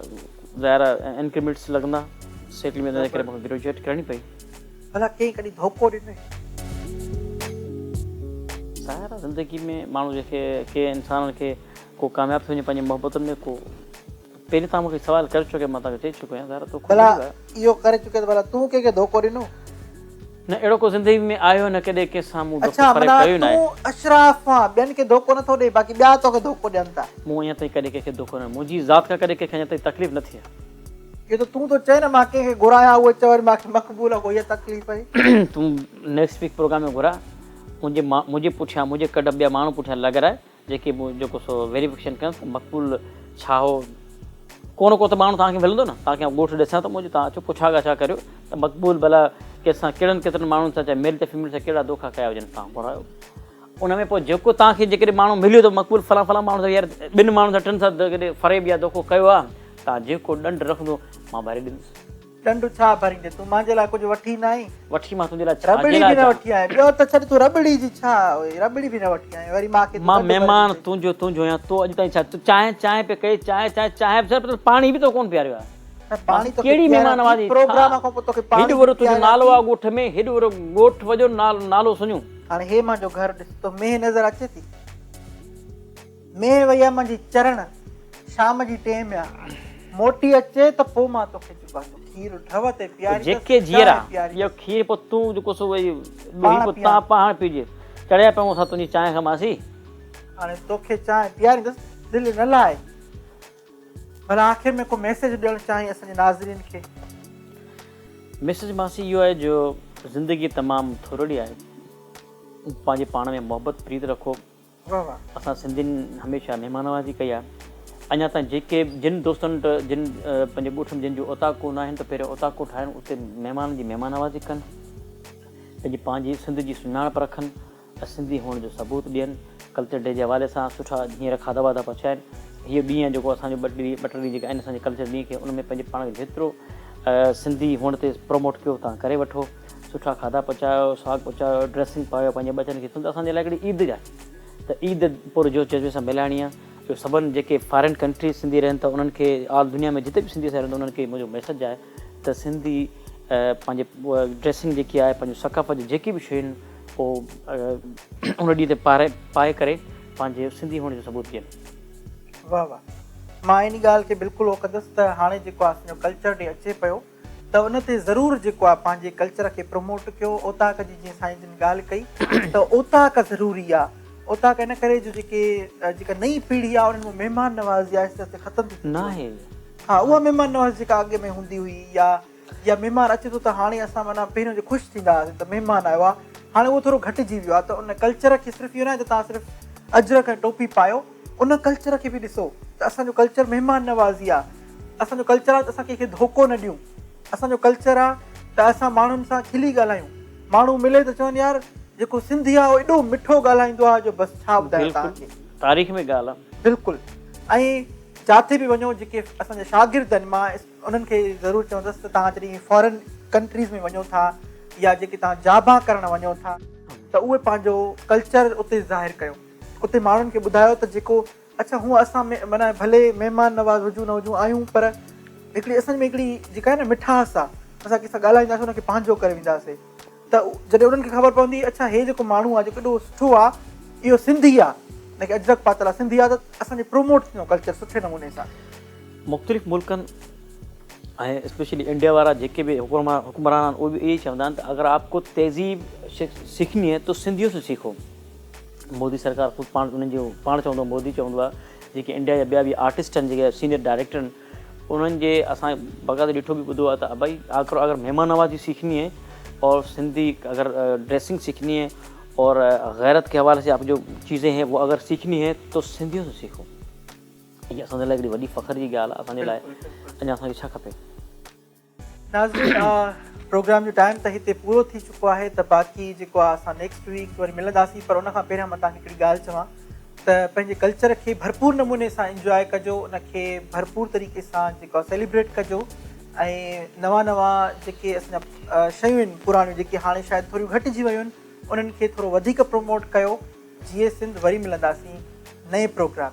ज़ाहिर इंक्रीमेंट्स लॻंदा सेटलमेंट करे मूंखे ग्रेजुएट करणी पई भला कंहिं कॾहिं धोखो ॾिनई ज़ाहिर ज़िंदगी में माण्हू जेके के इंसान खे को कामयाबु थी वञे पंहिंजी मोहबतुनि में को पहिरीं तव्हां मूंखे सवाल करे चुके मां तव्हांखे चई चुको आहियां तो भला इहो करे चुके त भला तूं कंहिंखे धोखो ॾिनो न अहिड़ो को ज़िंदगी में आयो न कॾहिं कंहिं साम्हूं अच्छा माना तूं अशराफ आहे ॿियनि खे धोखो नथो ॾे बाक़ी ॿिया तोखे धोखो ॾियनि था मूं अञा ताईं कॾहिं कंहिंखे धोखो न मुंहिंजी ज़ात खां कॾहिं कंहिंखे अञा ताईं तकलीफ़ न थी आहे ये तो तूं तो चए न मां कंहिंखे घुराया उहे चयो वरी मूंखे मक़बूल आहे कोई तकलीफ़ आहे। तूं नेक्स्ट वीक प्रोग्राम में घुरा मुंहिंजे पुठियां मुंहिंजे कॾ ॿिया माण्हू पुठियां लॻाराए जेके जेको सो वेरिफिकेशन कनि त मक़बूल छा हो। को न को त माण्हू तव्हांखे मिलंदो न, तव्हांखे ॻोठु ॾिसां त मुंहिंजो तव्हां अचो पुछा ॻाछा करियो त मक़बूल भला कंहिंसां कहिड़नि केतिरनि माण्हुनि सां चाहे मेल ते फीमेल सां कहिड़ा धोखा कया हुजनि तव्हां घुरायो। उन में पोइ जेको तव्हांखे जेकॾहिं माण्हू मिलियो त मक़बूल फलां माण्हू सां यार 2 माण्हुनि सां 3 सां कॾहिं फरेब या धोखो कयो आहे तव्हां जेको ॾंड रखंदो मां भरे ॾींदुसि। ॾंड छा भरींदे, तूं मुंहिंजे लाइ कुझु वठी न आई? वठी मां तुंहिंजे लाइ रबड़ी बि न वठी आहीं। ॿियो त छॾ, तूं रबड़ी जी छा रबड़ी बि न वठी आहीं वरी मूंखे मां महिमान तुंहिंजो या तूं अॼु ताईं छा तूं चांहि पे कई चांहि पाणी बि तो कोन पीआरियो आहे। पाणी तो कहिड़ी महिमान नवाज़ी प्रोग्राम खां पोइ तोखे पाणी हेॾो वरो तुंहिंजो नालो आहे ॻोठ में, हेॾो वरो ॻोठ वजो नालो सुञूं। हाणे हे मुंहिंजो घर ॾिस तो मेंह नज़र अचे थी, मेंह वई आहे मुंहिंजी चरण, शाम जी टेम आहे, मोटी अचे त पोइ मां तोखे चुका खीर ठव ते प्यारी जेके जीअरा इहो खीर पोइ तूं जेको सो वई तव्हां पाण पीजे चढ़िया पियूं असां तुंहिंजी चांहि खमासीं। हाणे तोखे चांहि पीआरींदुसि, दिलि न लाहे। भला आख़िर में को मैसेज ॾियणु चाहीं असांजे नाज़रीन खे? मैसेज मासी इहो आहे जो ज़िंदगी तमामु थोरी आहे, पंहिंजे पाण में मोहबत प्रीत रखो। असां सिंधियुनि हमेशह महिमानवाज़ी कई आहे। अञा ताईं जेके जिन दोस्तनि जिन पंहिंजे ॻोठ में जिन जो ओताको न आहिनि त पहिरियों ओताको ठाहिनि, उते महिमाननि जी महिमानवाज़ी कनि, पंहिंजी सिंध जी सुञाणप रखनि, सिंधी हुअण जो सबूत ॾियनि, कल्चर डे जे हवाले सां सुठा हींअर खाधा वाधा पहुचाइनि। हीअ ॾींहं आहे जेको असांजो ॿ टे ॾींहं जेके आहिनि असांजे कल्चर ॾींहं खे, उन में पंहिंजे पाण खे जेतिरो सिंधी हुअण ते प्रमोट कयो तव्हां करे वठो। सुठा खाधा पहुचायो, साग पहुचायो, ड्रेसिंग पायो पंहिंजे बचनि खे। त असांजे लाइ हिकिड़ी ईद आहे त ईद पूरे जोश जज़्बे सां मिलाइणी आहे। जो सभिनि जेके फॉरेन कंट्रीज़ सिंधी रहनि त उन्हनि खे ऑल दुनिया में जिते बि सिंधी रहनि उन्हनि खे मुंहिंजो मैसेज आहे त सिंधी पंहिंजे ड्रेसिंग जेकी आहे, पंहिंजो सकाफ़त जी जेकी बि शयूं आहिनि उहो उन ॾींहं ते पाए करे पंहिंजे सिंधी हुअण जो सबूत ॾियनि। वाह वाह, मां इन ॻाल्हि खे बिल्कुलु उहो कंदुसि त हाणे जेको आहे असांजो कल्चर डे अचे पियो त उन ते ज़रूरु जेको आहे पंहिंजे कल्चर खे प्रमोट कयो। ओताक जी जीअं साईं जिन ॻाल्हि कई त ओताक ज़रूरी आहे। ओताक इन करे जो जेका नई पीढ़ी आहे उन्हनि में महिमान नवाज़ी आहे आहिस्ते ख़तमु थी न आहे। हा, उहा महिमान नवाज़ी जेका अॻे में हूंदी हुई या महिमान अचे थो त हाणे असां माना पहिरियों जो ख़ुशि थींदा हुआसीं त महिमान आयो आहे, हाणे उहो थोरो घटिजी वियो आहे। त उन कल्चर खे सिर्फ़ु इहो न आहे त तव्हां सिर्फ़ु अजरक ऐं टोपी पायो, उन कल्चर खे बि ॾिसो त असांजो कल्चर महिमान नवाज़ी आहे। असांजो कल्चर आहे त असां कंहिंखे धोखो न ॾियूं। असांजो कल्चर आहे त असां माण्हुनि सां खिली ॻाल्हायूं। माण्हू मिले त चवनि यार जेको सिंधी आहे उहो एॾो मिठो ॻाल्हाईंदो आहे जो बसि छा ॿुधायो तव्हांखे, तारीख़ में ॻाल्हि आहे बिल्कुलु। ऐं जिथे बि वञो जेके असांजा शागिर्द आहिनि, मां उन्हनि खे ज़रूरु चवंदुसि त तव्हां जॾहिं फॉरेन कंट्रीज़ में वञो था या जेके तव्हां जाबा करणु वञो था त उहे पंहिंजो कल्चर उते ज़ाहिर कयो। उते माण्हुनि खे ॿुधायो त जेको अच्छा हूअं असां में माना भले महिमान नवाज़ हुजूं न हुजूं आहियूं, पर हिकिड़ी असां में हिकिड़ी जेका आहे न मिठास आहे, असां कंहिंसां ॻाल्हाईंदासीं उनखे पंहिंजो करे वेंदासीं। त जॾहिं उन्हनि खे ख़बर पवंदी अच्छा हे जेको माण्हू आहे जेको एॾो सुठो आहे इहो सिंधी आहे, हिनखे अजरक पातल आहे, सिंधी आहे, त असांजे प्रोमोट थींदो कल्चर सुठे नमूने सां। मुख़्तलिफ़ मुल्कनि ऐं स्पेशली इंडिया वारा जेके बि हुकुमरान आहिनि उहे बि इहे ई चवंदा आहिनि त अगरि आपको तहज़ीब सीखनी है तो सिंधियों से सीखो। मोदी सरकार ख़ुदि पाण उन्हनि जो पाण चवंदो, मोदी चवंदो आहे जेके इंडिया जा ॿिया बि आर्टिस्ट आहिनि, जेके सीनियर डायरेक्टर आहिनि, उन्हनि जे असां बाक़ाइदा ॾिठो बि ॿुधो आहे त भई अगर महिमान नवाज़ी सीखनी है और सिंधी अगर ड्रेसिंग सीखनी है और गैरत के हवाले से आप जो चीज़ें हैं वो अगर सीखनी है तो सिंधियों से सीखो। इहा असांजे लाइ हिकिड़ी वॾी फ़ख्र जी ॻाल्हि आहे। असांजे लाइ अञा असांखे छा खपे। नाज़रीन, प्रोग्राम जो टाइम त हिते पूरो थी चुको आहे, त बाक़ी जेको आहे असां नेक्स्ट वीक वरी मिलंदासीं। पर उनखां पहिरियां मां तव्हांखे हिकिड़ी ॻाल्हि चवां त पंहिंजे कल्चर खे भरपूर नमूने सां इंजॉय कजो, उनखे भरपूर तरीक़े सां जेको आहे सेलिब्रेट कजो। ऐं नवां जेके असांजा शयूं आहिनि पुराणियूं जेके हाणे शायदि थोरियूं घटिजी वियूं आहिनि, उन्हनि खे थोरो वधीक प्रमोट कयो। जीए सिंध वरी मिलंदासीं नए प्रोग्राम।